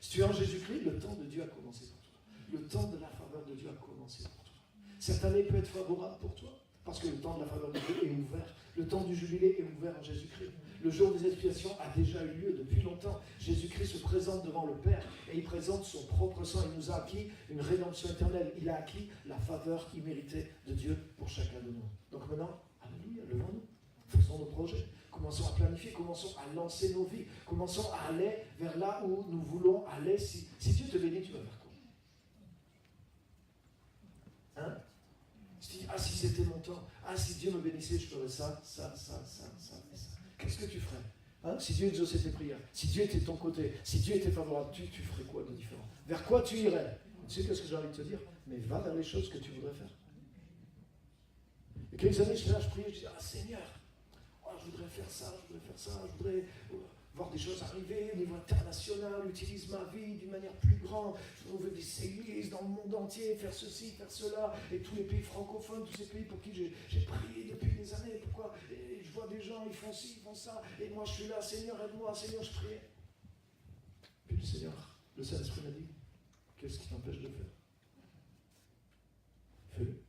Si tu es en Jésus-Christ, le temps de Dieu a commencé pour toi. Le temps de la faveur de Dieu a commencé pour toi. Cette année peut être favorable pour toi. Parce que le temps de la faveur de Dieu est ouvert. Le temps du jubilé est ouvert en Jésus-Christ. Le jour des expiations a déjà eu lieu depuis longtemps. Jésus-Christ se présente devant le Père et il présente son propre sang. Il nous a acquis une rédemption éternelle. Il a acquis la faveur imméritée de Dieu pour chacun de nous. Donc maintenant, alléluia, levons-nous. Faisons nos projets. Commençons à planifier, commençons à lancer nos vies. Commençons à aller vers là où nous voulons aller. Si Dieu te bénit, tu vas faire quoi? Hein? Si c'était mon temps, si Dieu me bénissait, je ferais ça. Qu'est-ce que tu ferais? Si Dieu exauçait tes prières, si Dieu était de ton côté, si Dieu était favorable, tu ferais quoi de différent? Vers quoi tu irais? Tu sais ce que j'ai envie de te dire? Mais va vers les choses que tu voudrais faire. Il y a quelques années, j'étais là, je priais, je disais, Seigneur, je voudrais faire ça, je voudrais voir des choses arriver au niveau international, utilise ma vie d'une manière plus grande, je voudrais ouvrir des églises dans le monde entier, faire ceci, faire cela, et tous les pays francophones, tous ces pays pour qui j'ai prié depuis des années, pourquoi? Et je vois des gens, ils font ci, ils font ça, et moi je suis là, Seigneur aide-moi, Seigneur je prie. Puis le Seigneur, le Saint-Esprit m'a dit, qu'est-ce qui t'empêche de le faire? Fais-le.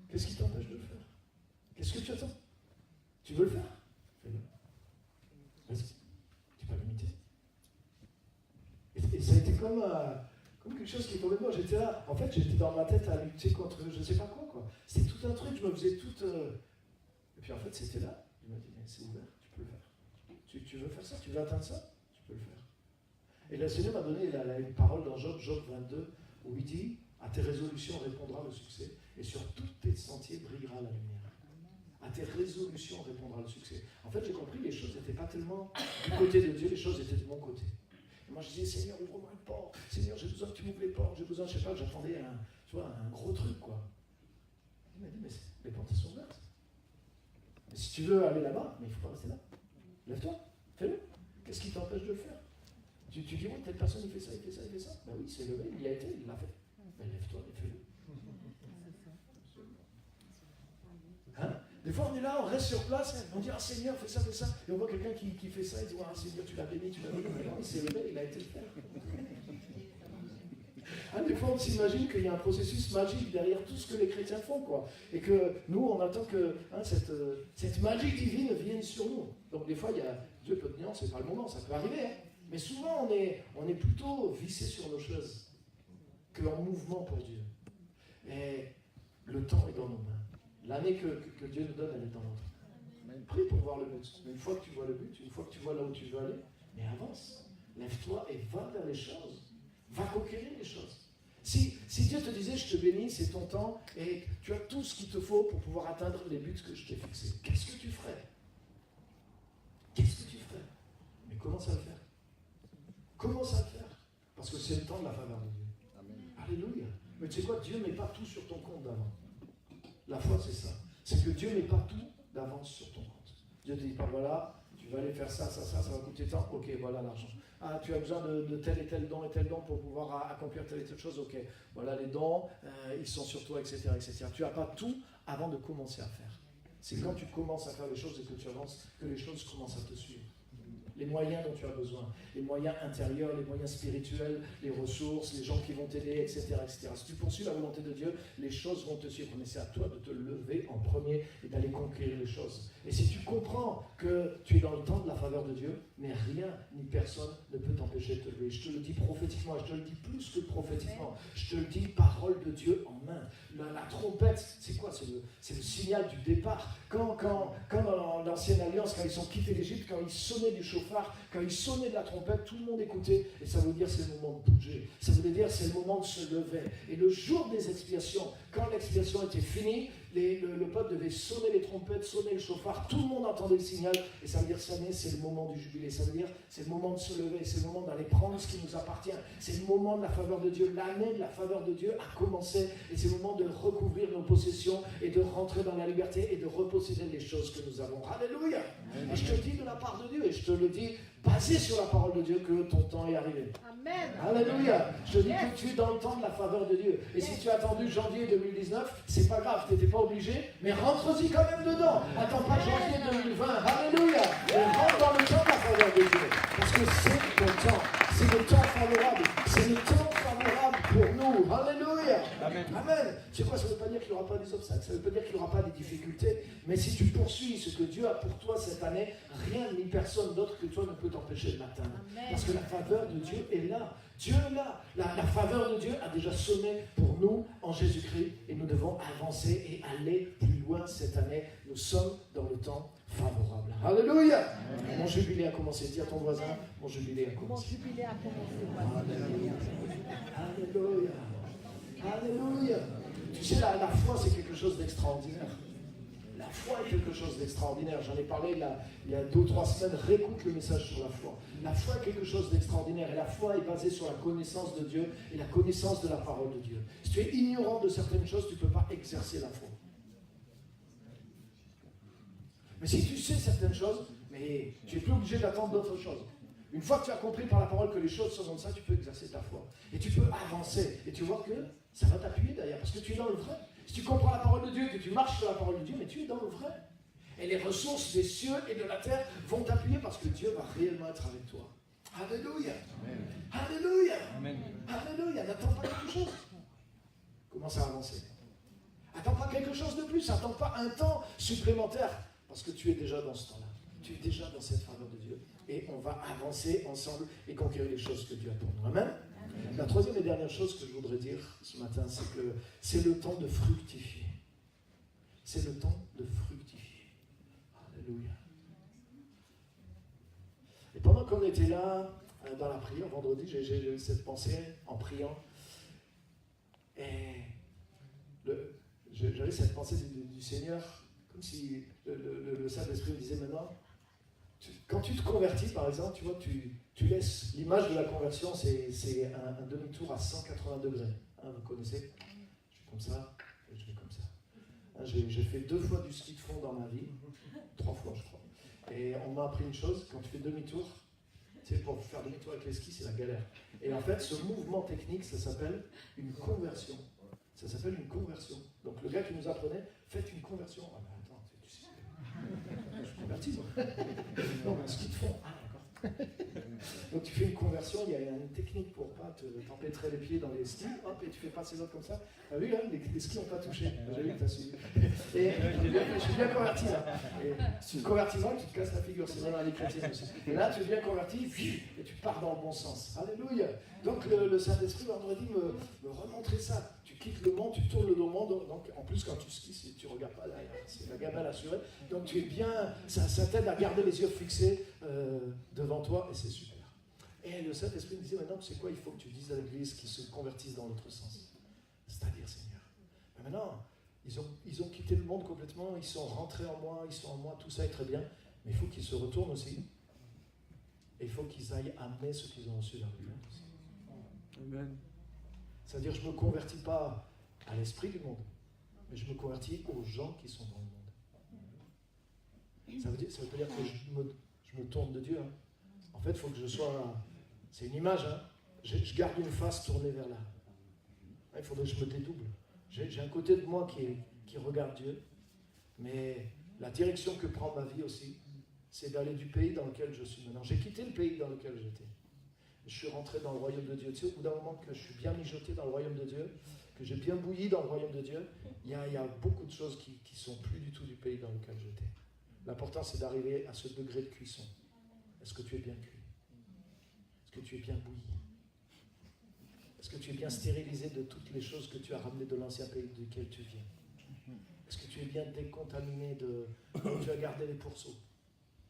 Qu'est-ce qui t'empêche de le faire? Qu'est-ce que tu attends? Tu veux le faire? Fais-le. Vas-y. Tu peux l'imiter. Et ça a été comme quelque chose qui est tombé de moi. J'étais là, en fait, j'étais dans ma tête à lutter contre je ne sais pas quoi. C'était tout un truc, je me faisais tout. Et puis en fait, c'était là. Il m'a dit, mais c'est ouvert, tu peux le faire. Tu veux faire ça? Tu veux atteindre ça? Tu peux le faire. Et le Seigneur m'a donné une parole dans Job 22, où il dit, à tes résolutions répondra le succès, et sur tous tes sentiers brillera la lumière. À tes résolutions répondra le succès. En fait, j'ai compris, les choses n'étaient pas tellement du côté de Dieu, les choses étaient de mon côté. Et moi, je disais, Seigneur, ouvre-moi une porte. Seigneur, j'ai besoin que tu m'ouvres les portes. J'ai besoin, je sais pas, j'attendais un gros truc, quoi. Il m'a dit, mais les portes sont ouvertes. Mais si tu veux aller là-bas, mais il ne faut pas rester là. Lève-toi, fais-le. Qu'est-ce qui t'empêche de le faire? Tu dis, oui, telle personne, il fait ça. Ben oui, c'est levé, il y a été, il l'a fait. Ben lève-toi et fais-le. Des fois, on est là, on reste sur place, on dit, Seigneur, fais ça, et on voit quelqu'un qui fait ça, il dit, Seigneur, tu l'as béni. Non, il s'est levé, il a été le faire. Des fois, on s'imagine qu'il y a un processus magique derrière tout ce que les chrétiens font, quoi. Et que nous, on attend que cette magie divine vienne sur nous. Donc, des fois, Dieu peut te dire, c'est pas le moment, ça peut arriver. Mais souvent, on est plutôt vissé sur nos choses qu'en mouvement pour Dieu. Et le temps est dans nos mains. L'année que Dieu nous donne, elle est dans notre main. Prie pour voir le but. Une fois que tu vois le but, une fois que tu vois là où tu veux aller, mais avance. Lève-toi et va vers les choses. Va conquérir les choses. Si Dieu te disait, je te bénis, c'est ton temps, et tu as tout ce qu'il te faut pour pouvoir atteindre les buts que je t'ai fixés, qu'est-ce que tu ferais? Mais commence à le faire. Commence à le faire. Parce que c'est le temps de la faveur de Dieu. Amen. Alléluia. Mais tu sais quoi, Dieu ne met pas tout sur ton compte d'avant. La foi, c'est ça. C'est que Dieu ne met pas tout d'avance sur ton compte. Dieu te dit pas, voilà, tu vas aller faire ça va coûter tant, ok, voilà l'argent. Tu as besoin de tel et tel don pour pouvoir accomplir telle et telle chose, ok, voilà les dons, ils sont sur toi, etc. Tu n'as pas tout avant de commencer à faire. C'est quand tu commences à faire les choses et que tu avances que les choses commencent à te suivre. Les moyens dont tu as besoin, les moyens intérieurs, les moyens spirituels, les ressources, les gens qui vont t'aider, etc. Si tu poursuis la volonté de Dieu, les choses vont te suivre. Mais c'est à toi de te lever en premier et d'aller conquérir les choses. Et si tu comprends que tu es dans le temps de la faveur de Dieu, mais rien ni personne ne peut t'empêcher de te lever. Je te le dis prophétiquement, et je te le dis plus que prophétiquement. Je te le dis, parole de Dieu en main. La trompette, c'est quoi? C'est le signal du départ. Quand dans l'ancienne alliance, quand ils ont quitté l'Égypte, quand ils sonnaient du chauffard, quand ils sonnaient de la trompette, tout le monde écoutait. Et ça veut dire c'est le moment de bouger. Ça veut dire c'est le moment de se lever. Et le jour des expiations, quand l'expiation était finie, le peuple devait sonner les trompettes, sonner le chauffard, tout le monde entendait le signal, et ça veut dire c'est le moment du jubilé, ça veut dire c'est le moment de se lever, c'est le moment d'aller prendre ce qui nous appartient, c'est le moment de la faveur de Dieu, l'année de la faveur de Dieu a commencé, et c'est le moment de recouvrir nos possessions, et de rentrer dans la liberté, et de reposséder les choses que nous avons. Alléluia. Et je te le dis de la part de Dieu, et je te le dis basé sur la parole de Dieu, que ton temps est arrivé. Amen. Alléluia. Je te dis que tu es dans le temps de la faveur de Dieu. Et si tu as attendu janvier 2019, c'est pas grave, tu n'étais pas obligé, mais rentre-y quand même dedans. Attends pas janvier 2020. Alléluia. Et rentre dans le temps de la faveur de Dieu. Parce que c'est ton temps. C'est le temps favorable. C'est le temps favorable pour nous. Alléluia. Amen. Amen. C'est quoi? Ça ne veut pas dire qu'il n'y aura pas des obstacles, ça ne veut pas dire qu'il n'y aura pas des difficultés, mais si tu poursuis ce que Dieu a pour toi cette année, rien ni personne d'autre que toi ne peut t'empêcher de l'atteindre. Parce que la faveur de Dieu est là. Dieu est là. La faveur de Dieu a déjà sonné pour nous en Jésus-Christ et nous devons avancer et aller plus loin cette année. Nous sommes dans le temps favorable. Alléluia. Amen. Mon jubilé a commencé. Dis à ton voisin, mon jubilé a commencé. Mon jubilé a commencé. Alléluia. Alléluia. Tu sais, la foi, c'est quelque chose d'extraordinaire. La foi est quelque chose d'extraordinaire. J'en ai parlé il y a 2 ou 3 semaines. Réécoute le message sur la foi. La foi est quelque chose d'extraordinaire. Et la foi est basée sur la connaissance de Dieu et la connaissance de la parole de Dieu. Si tu es ignorant de certaines choses, tu ne peux pas exercer la foi. Mais si tu sais certaines choses, mais tu n'es plus obligé d'attendre d'autres choses. Une fois que tu as compris par la parole que les choses sont comme ça, tu peux exercer ta foi. Et tu peux avancer. Et tu vois que ça va t'appuyer derrière, parce que tu es dans le vrai. Si tu comprends la parole de Dieu, que tu marches sur la parole de Dieu, mais tu es dans le vrai. Et les ressources des cieux et de la terre vont t'appuyer parce que Dieu va réellement être avec toi. Alléluia. Amen. Alléluia. Amen. Alléluia. N'attends pas quelque chose. Commence à avancer. Attends pas quelque chose de plus. Attends pas un temps supplémentaire. Parce que tu es déjà dans ce temps-là. Tu es déjà dans cette faveur de Dieu. Et on va avancer ensemble et conquérir les choses que Dieu a pour nous. Amen. Amen. La troisième et dernière chose que je voudrais dire ce matin, c'est que c'est le temps de fructifier. C'est le temps de fructifier. Alléluia. Et pendant qu'on était là, dans la prière, vendredi, j'ai eu cette pensée en priant. Et j'avais cette pensée du Seigneur, comme si le Saint-Esprit me disait maintenant, quand tu te convertis, par exemple, tu vois, tu laisses, l'image de la conversion, c'est un demi-tour à 180 degrés. Hein, vous connaissez? Je suis comme ça, et je vais comme ça. Hein, j'ai fait 2 fois du ski de fond dans ma vie, 3 fois, je crois. Et on m'a appris une chose, quand tu fais demi-tour, tu sais, pour faire demi-tour avec les skis, c'est la galère. Et en fait, ce mouvement technique, ça s'appelle une conversion. Ça s'appelle une conversion. Donc le gars qui nous apprenait, faites une conversion. Ah ben attends, tu sais, je convertis. Non, mais ski de fond. Ah d'accord. Donc tu fais une conversion, il y a une technique pour pas t'empêtrer les pieds dans les skis, hop, et tu fais passer les autres comme ça. Ah oui, hein, les skis n'ont pas touché. J'ai vu que tu as suivi. Et je suis bien converti là. Et si tu te convertis mal, tu te casses la figure, c'est dans les chrétiens aussi. Et là, tu es bien converti, et tu pars dans le bon sens. Alléluia. Donc le Saint-Esprit vendredi me remontrer ça. Tu quittes le monde, tu tournes le dos au monde. Donc en plus, quand tu skis, tu ne regardes pas derrière. C'est la gamelle assurée. Donc tu es bien, ça t'aide à garder les yeux fixés devant toi, et c'est super. Et le Saint-Esprit me disait maintenant, tu sais quoi, il faut que tu dises à l'Église qu'ils se convertissent dans l'autre sens. C'est-à-dire, Seigneur. Mais maintenant, ils ont quitté le monde complètement, ils sont rentrés en moi, ils sont en moi, tout ça est très bien, mais il faut qu'ils se retournent aussi. Et il faut qu'ils aillent amener ce qu'ils ont reçu dans le monde aussi. Amen. C'est-à-dire, je ne me convertis pas à l'esprit du monde, mais je me convertis aux gens qui sont dans le monde. Ça veut pas dire que je me tourne de Dieu. Hein. En fait, il faut que je sois... C'est une image, hein. Je garde une face tournée vers là. Il faudrait que je me dédouble. J'ai un côté de moi qui regarde Dieu, mais la direction que prend ma vie aussi, c'est d'aller du pays dans lequel je suis maintenant. J'ai quitté le pays dans lequel j'étais. Je suis rentré dans le royaume de Dieu. Tu sais, au bout d'un moment que je suis bien mijoté dans le royaume de Dieu, que j'ai bien bouilli dans le royaume de Dieu, il y a beaucoup de choses qui ne sont plus du tout du pays dans lequel j'étais. L'important, c'est d'arriver à ce degré de cuisson. Est-ce que tu es bien cuit? Est-ce que tu es bien bouilli? Est-ce que tu es bien stérilisé de toutes les choses que tu as ramenées de l'ancien pays duquel tu viens? Est-ce que tu es bien décontaminé de... Tu as gardé les pourceaux?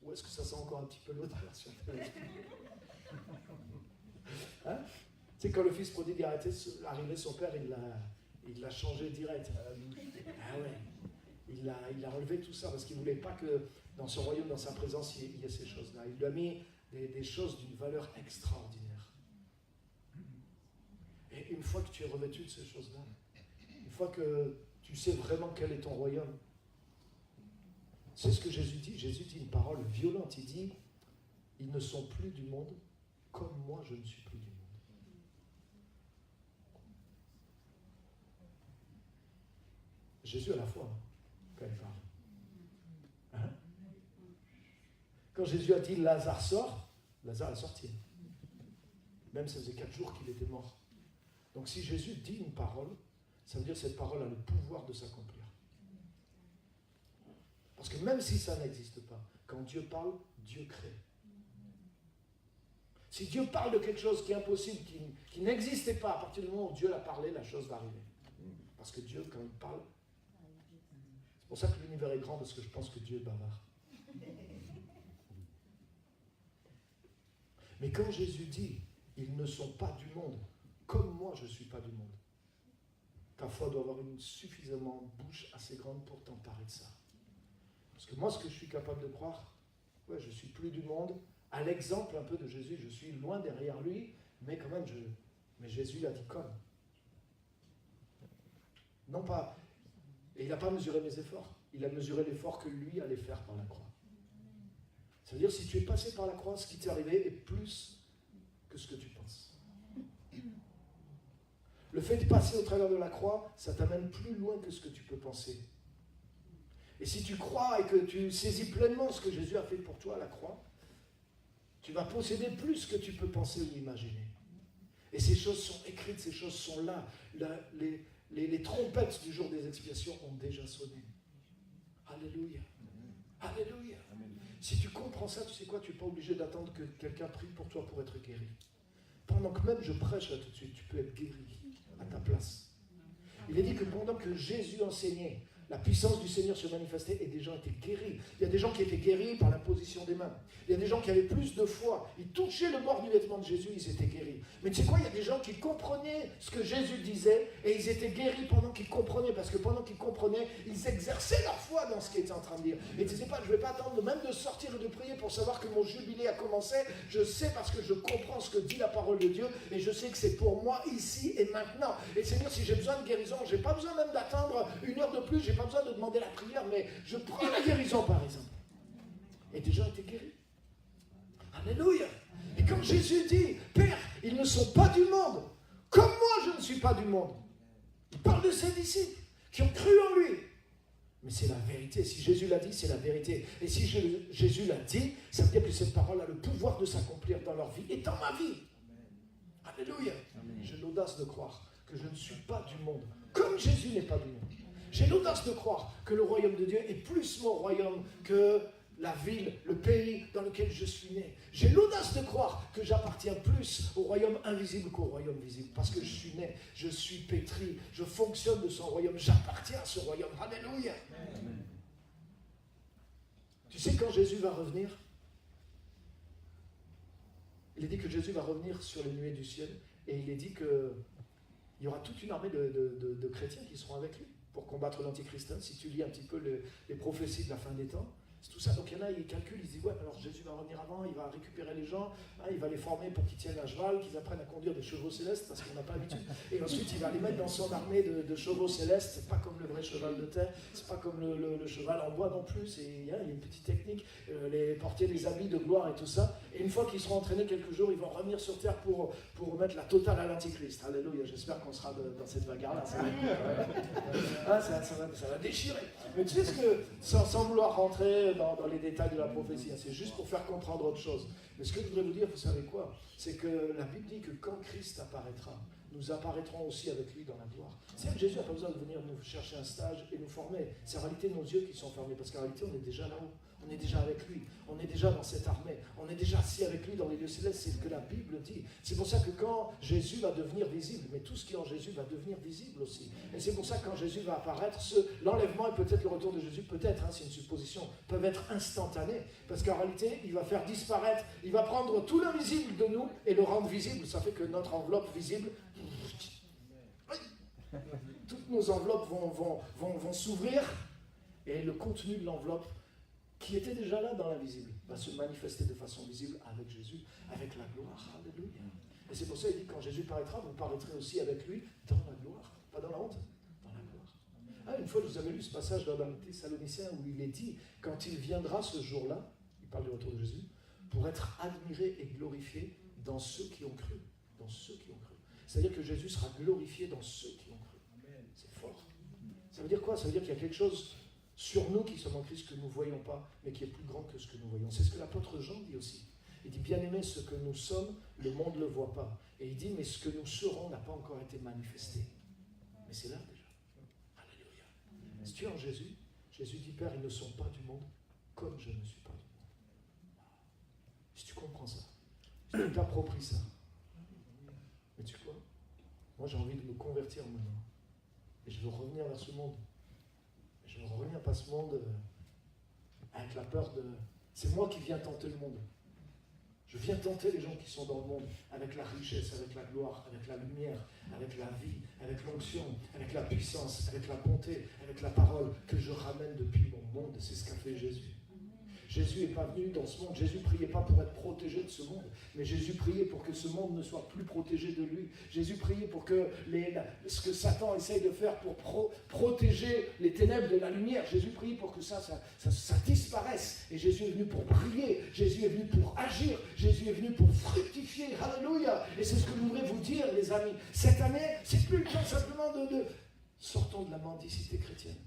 Ou est-ce que ça sent encore un petit peu l'autre version? Hein? Tu sais, quand le fils prodigue est arrivé, son père, il l'a changé direct. Ah ouais. Il a relevé tout ça parce qu'il ne voulait pas que dans son royaume, dans sa présence, il y ait ces choses-là. Il lui a mis des choses d'une valeur extraordinaire. Et une fois que tu es revêtu de ces choses-là, une fois que tu sais vraiment quel est ton royaume, c'est ce que Jésus dit. Jésus dit une parole violente. Il dit, ils ne sont plus du monde comme moi je ne suis plus du monde. Jésus a la foi quand il parle. Hein? Quand Jésus a dit Lazare sort, Lazare est sorti. Même ça faisait 4 jours qu'il était mort. Donc si Jésus dit une parole, ça veut dire que cette parole a le pouvoir de s'accomplir. Parce que même si ça n'existe pas, quand Dieu parle, Dieu crée. Si Dieu parle de quelque chose qui est impossible, qui n'existait pas, à partir du moment où Dieu l'a parlé, la chose va arriver. Parce que Dieu, quand il parle, c'est pour ça que l'univers est grand, parce que je pense que Dieu est bavard. Mais quand Jésus dit, ils ne sont pas du monde, comme moi je ne suis pas du monde, ta foi doit avoir une suffisamment bouche assez grande pour t'emparer de ça. Parce que moi, ce que je suis capable de croire, je ne suis plus du monde, à l'exemple un peu de Jésus, je suis loin derrière lui, mais quand même, mais Jésus l'a dit comme. Non pas, et il n'a pas mesuré mes efforts, il a mesuré l'effort que lui allait faire par la croix. Ça veut dire, si tu es passé par la croix, ce qui t'est arrivé est plus que ce que tu penses. Le fait de passer au travers de la croix, ça t'amène plus loin que ce que tu peux penser. Et si tu crois et que tu saisis pleinement ce que Jésus a fait pour toi à la croix, tu vas posséder plus que tu peux penser ou imaginer. Et ces choses sont écrites, ces choses sont là. Les trompettes du jour des expiations ont déjà sonné. Alléluia. Alléluia. Si tu comprends ça, tu sais quoi, tu n'es pas obligé d'attendre que quelqu'un prie pour toi pour être guéri. Pendant que même je prêche là tout de suite, tu peux être guéri à ta place. Il est dit que pendant que Jésus enseignait, la puissance du Seigneur se manifestait et des gens étaient guéris. Il y a des gens qui étaient guéris par l'imposition des mains. Il y a des gens qui avaient plus de foi. Ils touchaient le bord du vêtement de Jésus, ils étaient guéris. Mais tu sais quoi, il y a des gens qui comprenaient ce que Jésus disait et ils étaient guéris pendant qu'ils comprenaient. Parce que pendant qu'ils comprenaient, ils exerçaient leur foi dans ce qu'il était en train de dire. Et tu sais pas, je ne vais pas attendre même de sortir et de prier pour savoir que mon jubilé a commencé. Je sais parce que je comprends ce que dit la parole de Dieu et je sais que c'est pour moi ici et maintenant. Et Seigneur, si j'ai besoin de guérison, je n'ai pas besoin même d'attendre une heure de plus, je n'ai pas besoin de demander la prière, mais je prends la guérison par exemple. Et des gens étaient guéris. Alléluia. Et comme Jésus dit, Père, ils ne sont pas du monde, comme moi je ne suis pas du monde. Il parle de ses disciples qui ont cru en lui. Mais c'est la vérité. Si Jésus l'a dit, c'est la vérité. Et si Jésus l'a dit, ça veut dire que cette parole a le pouvoir de s'accomplir dans leur vie et dans ma vie. Alléluia. J'ai l'audace de croire que je ne suis pas du monde, comme Jésus n'est pas du monde. J'ai l'audace de croire que le royaume de Dieu est plus mon royaume que la ville, le pays dans lequel je suis né. J'ai l'audace de croire que j'appartiens plus au royaume invisible qu'au royaume visible. Parce que je suis né, je suis pétri, je fonctionne de son royaume, j'appartiens à ce royaume. Alléluia. Amen. Tu sais, quand Jésus va revenir, il est dit que Jésus va revenir sur les nuées du ciel et il est dit qu'il y aura toute une armée de chrétiens qui seront avec lui pour combattre l'antichrist. Si tu lis un petit peu les prophéties de la fin des temps, c'est tout ça. Donc il y en a, ils calculent, ils disent, ouais, alors Jésus va revenir avant, il va récupérer les gens, il va les former pour qu'ils tiennent un cheval, qu'ils apprennent à conduire des chevaux célestes, parce qu'on n'a pas l'habitude. Et ensuite, il va les mettre dans son armée de chevaux célestes. C'est pas comme le vrai cheval de terre, c'est pas comme le cheval en bois non plus. Il y a une petite technique, les porter des habits de gloire et tout ça. Et une fois qu'ils seront entraînés quelques jours, ils vont revenir sur terre pour mettre la totale à l'antichrist. Alléluia, j'espère qu'on sera dans cette bagarre-là. Ça va déchirer. Mais tu sais ce que, sans vouloir rentrer dans les détails de la prophétie, c'est juste pour faire comprendre autre chose. Mais ce que je voudrais vous dire, vous savez quoi? C'est que la Bible dit que quand Christ apparaîtra, nous apparaîtrons aussi avec lui dans la gloire. C'est que Jésus n'a pas besoin de venir nous chercher un stage et nous former. C'est en réalité nos yeux qui sont fermés, parce qu'en réalité on est déjà là-haut. On est déjà avec lui, on est déjà dans cette armée, on est déjà assis avec lui dans les lieux célestes, c'est ce que la Bible dit. C'est pour ça que quand Jésus va devenir visible, mais tout ce qui est en Jésus va devenir visible aussi. Et c'est pour ça que quand Jésus va apparaître, l'enlèvement et peut-être le retour de Jésus, peut-être, c'est une supposition, peuvent être instantanés. Parce qu'en réalité, il va faire disparaître, il va prendre tout l'invisible de nous et le rendre visible. Ça fait que notre enveloppe visible, toutes nos enveloppes vont s'ouvrir et le contenu de l'enveloppe qui était déjà là dans l'invisible, va se manifester de façon visible avec Jésus, avec la gloire. Alléluia. Et c'est pour ça qu'il dit, quand Jésus paraîtra, vous paraîtrez aussi avec lui dans la gloire. Pas dans la honte, dans la gloire. Une fois, je vous avais lu ce passage dans les Thessaloniciens où il est dit, quand il viendra ce jour-là, il parle du retour de Jésus, pour être admiré et glorifié dans ceux qui ont cru. Dans ceux qui ont cru. C'est-à-dire que Jésus sera glorifié dans ceux qui ont cru. C'est fort. Ça veut dire quoi? Ça veut dire qu'il y a quelque chose sur nous qui sommes en Christ que nous ne voyons pas, mais qui est plus grand que ce que nous voyons. C'est ce que l'apôtre Jean dit aussi. Il dit, bien-aimés, ce que nous sommes, le monde ne le voit pas. Et il dit, mais ce que nous serons n'a pas encore été manifesté. Mais c'est là déjà. Alléluia. Si tu es en Jésus, Jésus dit, Père, ils ne sont pas du monde, comme je ne suis pas du monde. Si tu comprends ça, si tu t'appropries ça, mais tu sais quoi? Moi, j'ai envie de me convertir maintenant. Et je veux revenir vers ce monde. Je veux revenir pas ce monde avec la peur de... C'est moi qui viens tenter le monde. Je viens tenter les gens qui sont dans le monde avec la richesse, avec la gloire, avec la lumière, avec la vie, avec l'onction, avec la puissance, avec la bonté, avec la parole que je ramène depuis mon monde. C'est ce qu'a fait Jésus. Jésus n'est pas venu dans ce monde. Jésus ne priait pas pour être protégé de ce monde, mais Jésus priait pour que ce monde ne soit plus protégé de lui. Jésus priait pour que ce que Satan essaye de faire pour protéger les ténèbres de la lumière, Jésus priait pour que ça disparaisse. Et Jésus est venu pour briller, Jésus est venu pour agir, Jésus est venu pour fructifier. Alléluia. Et c'est ce que je voudrais vous dire, les amis. Cette année, c'est plus le temps simplement de sortons de la mendicité chrétienne.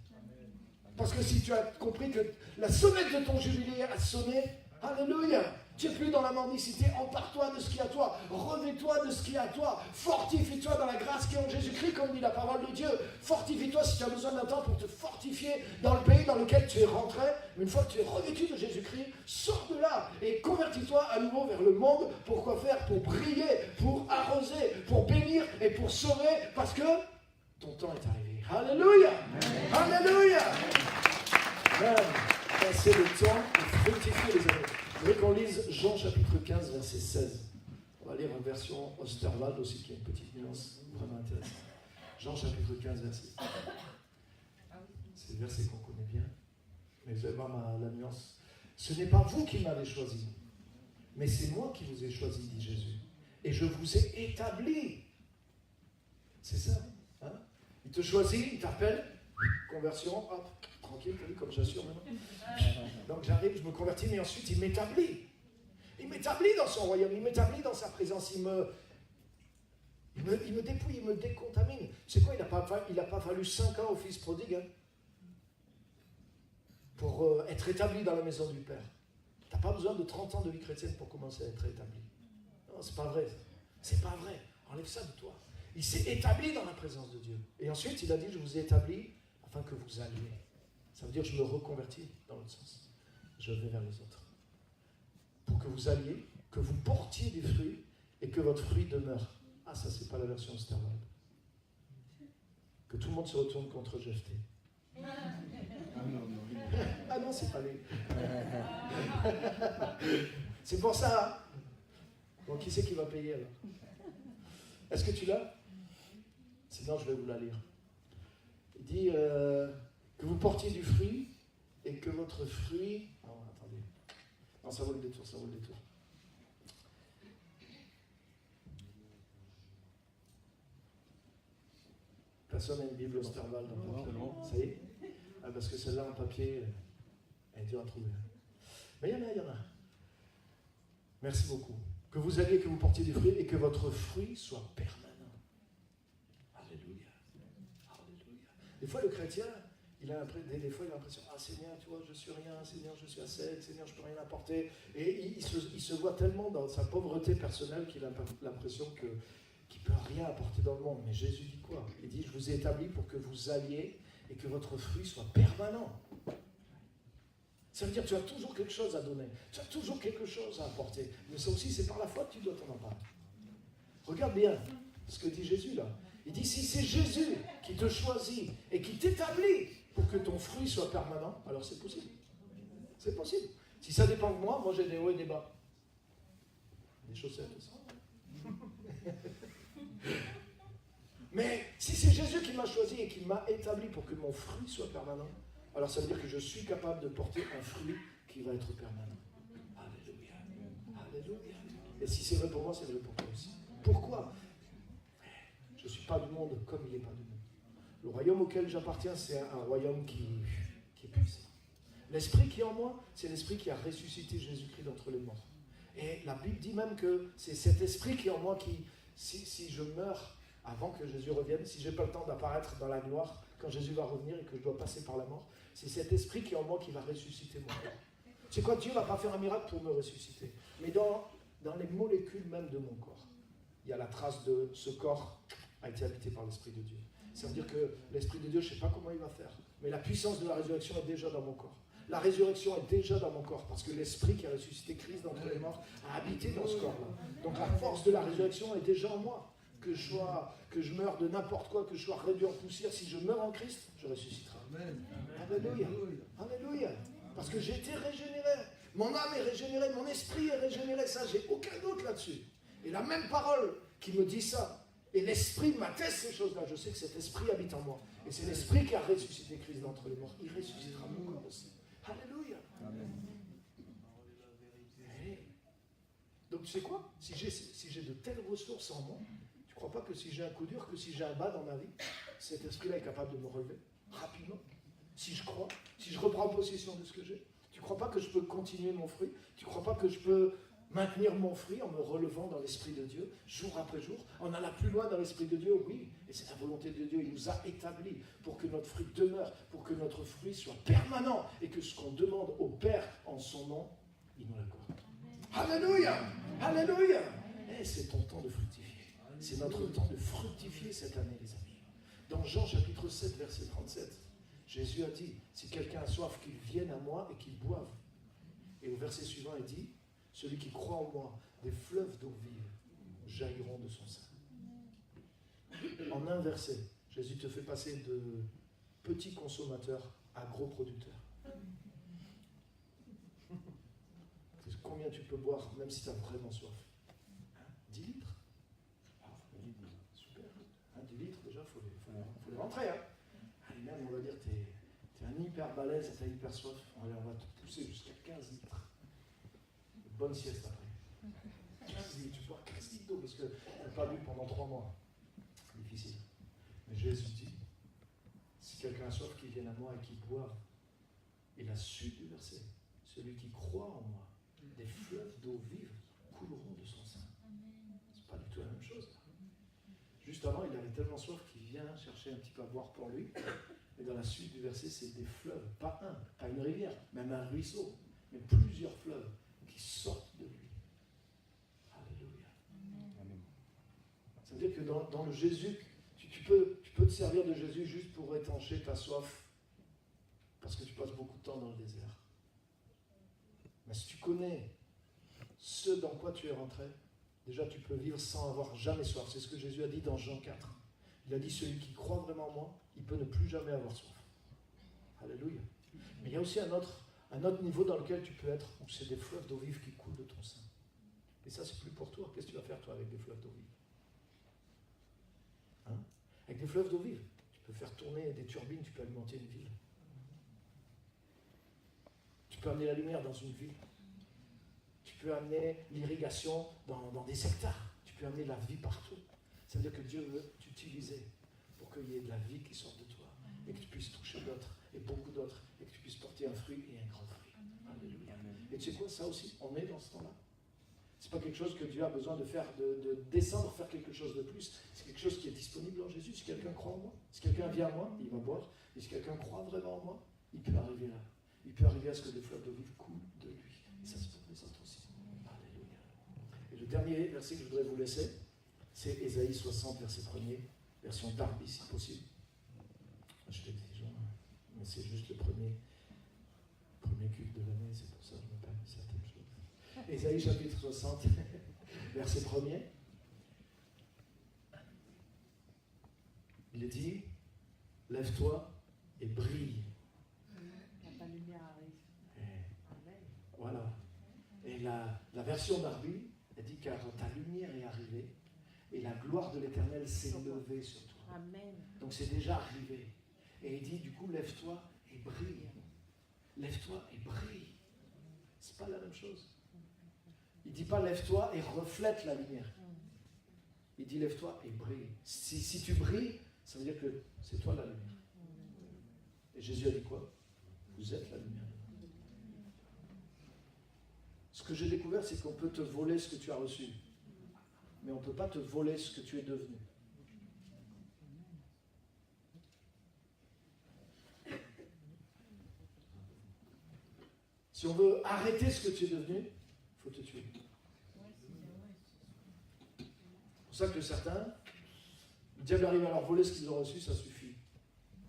Parce que si tu as compris que la sonnette de ton jubilé a sonné, alléluia, tu n'es plus dans la mendicité, empare-toi de ce qui est à toi, revêt-toi de ce qui est à toi, fortifie-toi dans la grâce qui est en Jésus-Christ, comme dit la parole de Dieu. Fortifie-toi si tu as besoin d'un temps pour te fortifier dans le pays dans lequel tu es rentré. Une fois que tu es revêtu de Jésus-Christ, sors de là et convertis-toi à nouveau vers le monde. Pour quoi faire? Pour briller, pour arroser, pour bénir et pour sauver, parce que ton temps est arrivé. Alléluia! Alléluia! C'est le temps de fructifier, les amis. Je voudrais qu'on lise Jean chapitre 15, verset 16. On va lire en version Osterwald aussi, qui a une petite nuance vraiment intéressante. Jean chapitre 15, verset 16. C'est le verset qu'on connaît bien, mais vous allez voir la nuance. Ce n'est pas vous qui m'avez choisi, mais c'est moi qui vous ai choisi, dit Jésus. Et je vous ai établi. C'est ça, hein? Il te choisit, il t'appelle, conversion, hop, tranquille, comme j'assure maintenant. Donc j'arrive, je me convertis, mais ensuite il m'établit. Il m'établit dans son royaume, il m'établit dans sa présence, il me dépouille, il me décontamine. Tu sais quoi, il n'a pas fallu 5 ans au fils prodigue pour être établi dans la maison du Père. Tu n'as pas besoin de 30 ans de vie chrétienne pour commencer à être établi. Non, c'est pas vrai. C'est pas vrai. Enlève ça de toi. Il s'est établi dans la présence de Dieu. Et ensuite, il a dit, je vous ai établi afin que vous alliez. Ça veut dire, je me reconvertis dans l'autre sens. Je vais vers les autres. Pour que vous alliez, que vous portiez des fruits et que votre fruit demeure. Ah, ça, c'est pas la version Osterwald. Que tout le monde se retourne contre Jephthé. Ah non, c'est pas lui. C'est pour ça. Hein? Bon, qui c'est qui va payer alors? Est-ce que tu l'as? Sinon, je vais vous la lire. Il dit que vous portiez du fruit et que votre fruit... Non, attendez. Non, ça vaut le détour, ça vaut le détour. Personne n'a une Bible Osterwald en papier. Ça y est? Ah, parce que celle-là en papier, elle est dure à trouver. Mais il y en a. Merci beaucoup. Que vous alliez, que vous portiez du fruit et que votre fruit soit permanent. Alléluia. Alléluia. Des fois, le chrétien, des fois, il a l'impression, ah Seigneur, tu vois, je suis rien, Seigneur, je suis à sec, Seigneur, je ne peux rien apporter. Et il se voit tellement dans sa pauvreté personnelle qu'il a l'impression qu'il ne peut rien apporter dans le monde. Mais Jésus dit quoi? Il dit, je vous ai établi pour que vous alliez et que votre fruit soit permanent. Ça veut dire que tu as toujours quelque chose à donner. Tu as toujours quelque chose à apporter. Mais ça aussi, c'est par la foi que tu dois t'en apprendre. Regarde bien ce que dit Jésus là. Il dit, si c'est Jésus qui te choisit et qui t'établit pour que ton fruit soit permanent, alors c'est possible. C'est possible. Si ça dépend de moi, j'ai des hauts et des bas. Des chaussettes aussi. Mais si c'est Jésus qui m'a choisi et qui m'a établi pour que mon fruit soit permanent, alors ça veut dire que je suis capable de porter un fruit qui va être permanent. Alléluia. Alléluia. Et si c'est vrai pour moi, c'est vrai pour toi aussi. Pourquoi? Je ne suis pas du monde comme il n'est pas du monde. Le royaume auquel j'appartiens, c'est un royaume qui est puissant. L'esprit qui est en moi, c'est l'esprit qui a ressuscité Jésus-Christ d'entre les morts. Et la Bible dit même que c'est cet esprit qui est en moi qui, si je meurs avant que Jésus revienne, si je n'ai pas le temps d'apparaître dans la gloire, quand Jésus va revenir et que je dois passer par la mort, c'est cet esprit qui est en moi qui va ressusciter mon corps. C'est quoi, Dieu ne va pas faire un miracle pour me ressusciter. Mais dans les molécules même de mon corps, il y a la trace de ce corps a été habité par l'Esprit de Dieu. Ça veut dire que l'Esprit de Dieu, je ne sais pas comment il va faire, mais la puissance de la résurrection est déjà dans mon corps. La résurrection est déjà dans mon corps, parce que l'Esprit qui a ressuscité Christ d'entre les morts a habité dans ce corps-là. Donc la force de la résurrection est déjà en moi. Que je meure de n'importe quoi, que je sois réduit en poussière, si je meurs en Christ, je ressusciterai. Alléluia. Alléluia. Parce que j'ai été régénéré. Mon âme est régénérée, mon esprit est régénéré. Ça, j'ai aucun doute là-dessus. Et la même parole qui me dit ça, et l'esprit m'atteste ces choses-là. Je sais que cet esprit habite en moi. Et c'est l'esprit qui a ressuscité Christ d'entre les morts. Il ressuscitera mon corps aussi. Alléluia. Amen. Donc tu sais quoi? Si j'ai de telles ressources en moi, tu ne crois pas que si j'ai un coup dur, que si j'ai un bas dans ma vie, cet esprit-là est capable de me relever rapidement? Si je crois, si je reprends possession de ce que j'ai, tu ne crois pas que je peux continuer mon fruit? Tu ne crois pas que je peux maintenir mon fruit en me relevant dans l'Esprit de Dieu, jour après jour, en allant plus loin dans l'Esprit de Dieu? Oui, et c'est la volonté de Dieu. Il nous a établis pour que notre fruit demeure, pour que notre fruit soit permanent, et que ce qu'on demande au Père en son nom, il nous l'accorde. Alléluia! Alléluia! Et c'est ton temps de fructifier. C'est notre temps de fructifier cette année, les amis. Dans Jean chapitre 7, verset 37, Jésus a dit, si quelqu'un a soif, qu'il vienne à moi et qu'il boive. Et au verset suivant, il dit, celui qui croit en moi, des fleuves d'eau vive jailliront de son sein. En un verset, Jésus te fait passer de petit consommateur à gros producteur. Combien tu peux boire, même si tu as vraiment soif? 10 litres. Super. 10 litres, déjà, il faut les rentrer. Allez, même, on va dire, tu es un hyper balèze, tu as hyper soif. Allez, on va te pousser jusqu'à 15 litres. Bonne sieste après. 15 litres, tu bois 15 litres d'eau, parce que tu n'as pas bu pendant 3 mois. Difficile. Mais Jésus dit, si quelqu'un a soif, qu'il vienne à moi et qu'il boive. Et la suite du verset, celui qui croit en moi, des fleuves d'eau vive couleront de son sein. C'est pas du tout la même chose. Juste avant, il avait tellement soif qu'il vient chercher un petit peu à boire pour lui. Et dans la suite du verset, c'est des fleuves, pas un, pas une rivière, même un ruisseau, mais plusieurs fleuves qui sortent de lui. Alléluia. Amen. Ça veut dire que dans le Jésus, tu peux te servir de Jésus juste pour étancher ta soif, parce que tu passes beaucoup de temps dans le désert. Mais si tu connais ce dans quoi tu es rentré, déjà tu peux vivre sans avoir jamais soif. C'est ce que Jésus a dit dans Jean 4. Il a dit, celui qui croit vraiment en moi, il peut ne plus jamais avoir soif. Alléluia. Mais il y a aussi un autre niveau dans lequel tu peux être, où c'est des fleuves d'eau vive qui coulent de ton sein. Et ça, c'est plus pour toi. Qu'est-ce que tu vas faire, toi, avec des fleuves d'eau vive? Avec des fleuves d'eau vive, tu peux faire tourner des turbines, tu peux alimenter une ville. Tu peux amener la lumière dans une ville. Tu peux amener l'irrigation dans des hectares. Tu peux amener la vie partout. Ça veut dire que Dieu veut t'utiliser pour qu'il y ait de la vie qui sorte de toi et que tu puisses toucher d'autres et beaucoup d'autres et que tu puisses porter un fruit et un grand fruit. Alléluia. Et tu sais quoi, ça aussi, on est dans ce temps-là. C'est pas quelque chose que Dieu a besoin de faire, de descendre, faire quelque chose de plus. C'est quelque chose qui est disponible en Jésus. Si quelqu'un croit en moi, si quelqu'un vient à moi, il va boire. Et si quelqu'un croit vraiment en moi, il peut arriver là. Il peut arriver à ce que des fleuves d'eau vive coulent de lui. Et ça, c'est pour les autres aussi. Alléluia. Et le dernier verset que je voudrais vous laisser, c'est Ésaïe 60, verset 1er, version Darby, si possible. Je t'ai dit, mais c'est juste le premier culte de l'année, c'est pour ça que je me permets certaines choses. Ésaïe chapitre 60, verset 1er. Il est dit, lève-toi et brille. La lumière arrive. Amen. Voilà. Et la version Darby, elle dit, car ta lumière est arrivée et la gloire de l'Éternel s'est levée sur toi. Amen. Donc c'est déjà arrivé. Et il dit, du coup, lève-toi et brille. Lève-toi et brille. C'est pas la même chose. Il ne dit pas lève-toi et reflète la lumière. Il dit lève-toi et brille. Si tu brilles, ça veut dire que c'est toi la lumière. Et Jésus a dit quoi? Vous êtes la lumière. Ce que j'ai découvert, c'est qu'on peut te voler ce que tu as reçu. Mais on ne peut pas te voler ce que tu es devenu. Si Si on veut arrêter ce que tu es devenu, il faut te tuer. C'est pour ça que certains, le diable arrive à leur voler ce qu'ils ont reçu, ça suffit.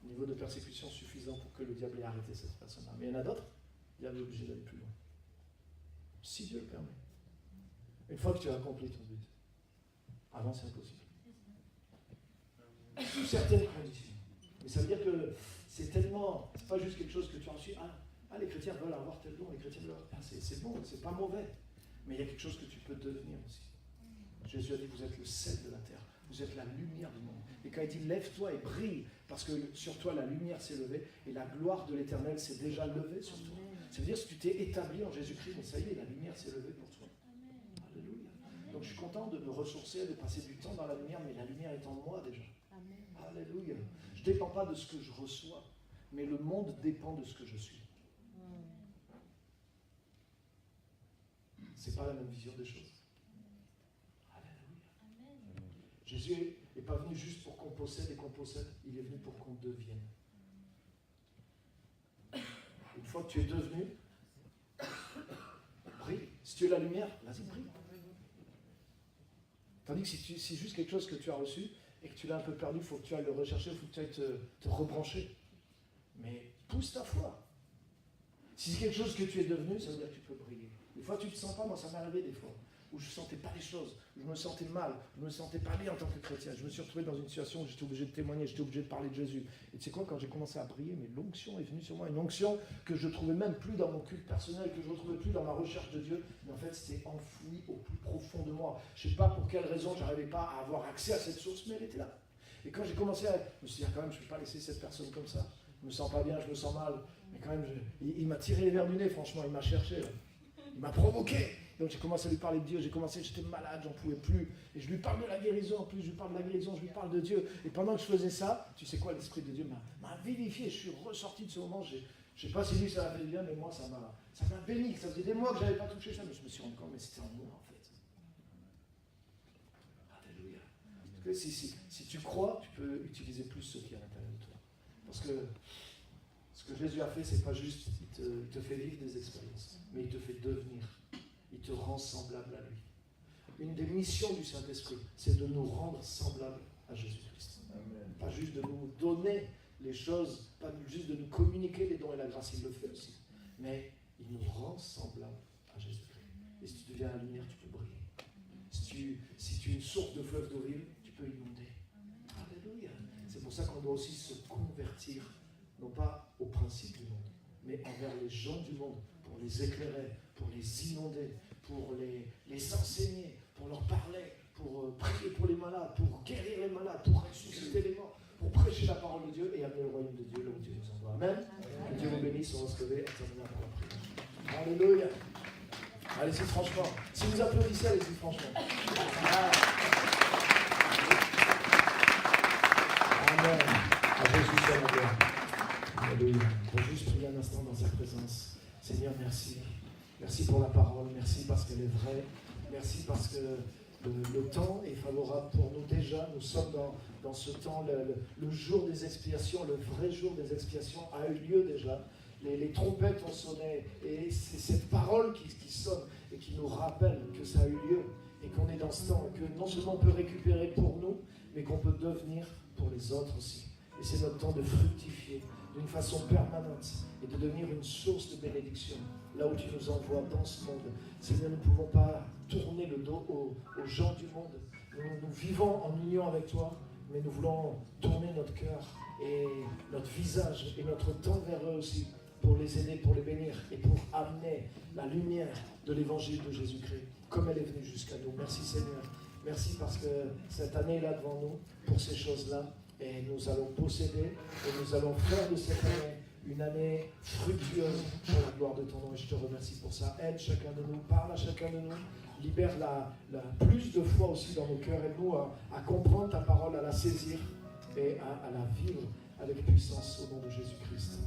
Au niveau de persécution suffisant pour que le diable ait arrêté cette personne-là. Mais il y en a d'autres, le diable est obligé d'aller plus loin. Si Dieu le permet. Une fois que tu as accompli ton but, avant c'est impossible. Sous certaines conditions. Mais ça veut dire que c'est tellement, c'est pas juste quelque chose que tu as reçu. Ah, les chrétiens veulent avoir tel don, les chrétiens veulent avoir. C'est bon, c'est pas mauvais. Mais il y a quelque chose que tu peux devenir aussi. Jésus a dit, vous êtes le sel de la terre, vous êtes la lumière du monde. Et quand il dit, lève-toi et brille, parce que sur toi la lumière s'est levée, et la gloire de l'Éternel s'est déjà levée sur toi. Ça veut dire que si tu t'es établi en Jésus-Christ, mais ça y est, la lumière s'est levée pour toi. Alléluia. Donc je suis content de me ressourcer, de passer du temps dans la lumière, mais la lumière est en moi déjà. Alléluia. Je ne dépends pas de ce que je reçois, mais le monde dépend de ce que je suis. C'est pas la même vision des choses. Alléluia. Jésus n'est pas venu juste pour qu'on possède et qu'on possède, il est venu pour qu'on devienne. Une fois que tu es devenu, brille. Si tu es la lumière, vas-y, brille. Tandis que si c'est juste quelque chose que tu as reçu et que tu l'as un peu perdu, il faut que tu ailles le rechercher, il faut que tu ailles te rebrancher. Mais pousse ta foi. Si c'est quelque chose que tu es devenu, ça veut dire que tu peux briller. Des fois, tu ne te sens pas, moi ça m'est arrivé des fois, où je ne sentais pas les choses, où je me sentais mal, je ne me sentais pas bien en tant que chrétien. Je me suis retrouvé dans une situation où j'étais obligé de témoigner, j'étais obligé de parler de Jésus. Et tu sais quoi, quand j'ai commencé à briller, mais l'onction est venue sur moi, une onction que je ne trouvais même plus dans mon culte personnel, que je ne retrouvais plus dans ma recherche de Dieu, mais en fait c'était enfoui au plus profond de moi. Je ne sais pas pour quelle raison, je n'arrivais pas à avoir accès à cette source, mais elle était là. Et quand j'ai commencé à... Je me suis dit, quand même, je ne peux pas laisser cette personne comme ça. Je ne me sens pas bien, je me sens mal. Mais quand même, il m'a tiré les verres du nez, franchement, il m'a cherché. Là. Il m'a provoqué. Donc j'ai commencé à lui parler de Dieu, j'étais malade, j'en pouvais plus. Et je lui parle de la guérison, en plus je lui parle de la guérison, je lui parle de Dieu. Et pendant que je faisais ça, tu sais quoi, l'Esprit de Dieu m'a vivifié. Je suis ressorti de ce moment, je ne sais pas si lui ça m'a fait bien, mais moi ça m'a béni. Ça faisait des mois que je n'avais pas touché ça, mais je me suis rendu compte, mais c'était en moi en fait. Alléluia. Parce que si tu crois, tu peux utiliser plus ce qui est à l'intérieur de toi. Parce que ce que Jésus a fait, c'est pas juste, il te fait vivre des expériences, mais il te fait devenir. Il te rend semblable à lui. Une des missions du Saint-Esprit, c'est de nous rendre semblables à Jésus-Christ. Amen. Pas juste de nous donner les choses, pas juste de nous communiquer les dons et la grâce, il le fait aussi. Mais il nous rend semblables à Jésus-Christ. Et si tu deviens la lumière, tu peux briller. Si tu es une source de fleuve d'eau vive, tu peux inonder. Alléluia. C'est pour ça qu'on doit aussi se convertir, non pas au principe du monde, mais envers les gens du monde, pour les éclairer, pour les inonder, pour les enseigner, pour leur parler, pour prier pour les malades, pour guérir les malades, pour ressusciter les morts, pour prêcher la parole de Dieu et amener le royaume de Dieu là où Dieu nous envoie. Amen. Que Dieu vous bénisse, on va se lever et terminer par la prière. Alléluia. Allez-y franchement. Si vous applaudissez, allez-y franchement. Amen. À Jésus soit la gloire. Alléluia. On va juste prier un instant dans sa présence. Seigneur, merci. Merci pour la parole, merci parce qu'elle est vraie, merci parce que le temps est favorable pour nous déjà. Nous sommes dans ce temps, le jour des expiations, le vrai jour des expiations a eu lieu déjà. Les trompettes ont sonné et c'est cette parole qui sonne et qui nous rappelle que ça a eu lieu et qu'on est dans ce temps, et que non seulement on peut récupérer pour nous, mais qu'on peut devenir pour les autres aussi. Et c'est notre temps de fructifier d'une façon permanente et de devenir une source de bénédiction. Là où tu nous envoies dans ce monde. Seigneur, nous ne pouvons pas tourner le dos aux gens du monde. Nous vivons en union avec toi, mais nous voulons tourner notre cœur et notre visage et notre temps vers eux aussi, pour les aider, pour les bénir et pour amener la lumière de l'évangile de Jésus-Christ, comme elle est venue jusqu'à nous. Merci Seigneur. Merci parce que cette année est là devant nous, pour ces choses-là, et nous allons posséder et nous allons faire de cette année une année fructueuse pour la gloire de ton nom, et je te remercie pour ça. Aide chacun de nous, parle à chacun de nous, libère plus de foi aussi dans nos cœurs, aide-nous à comprendre ta parole, à la saisir et à la vivre avec puissance au nom de Jésus-Christ.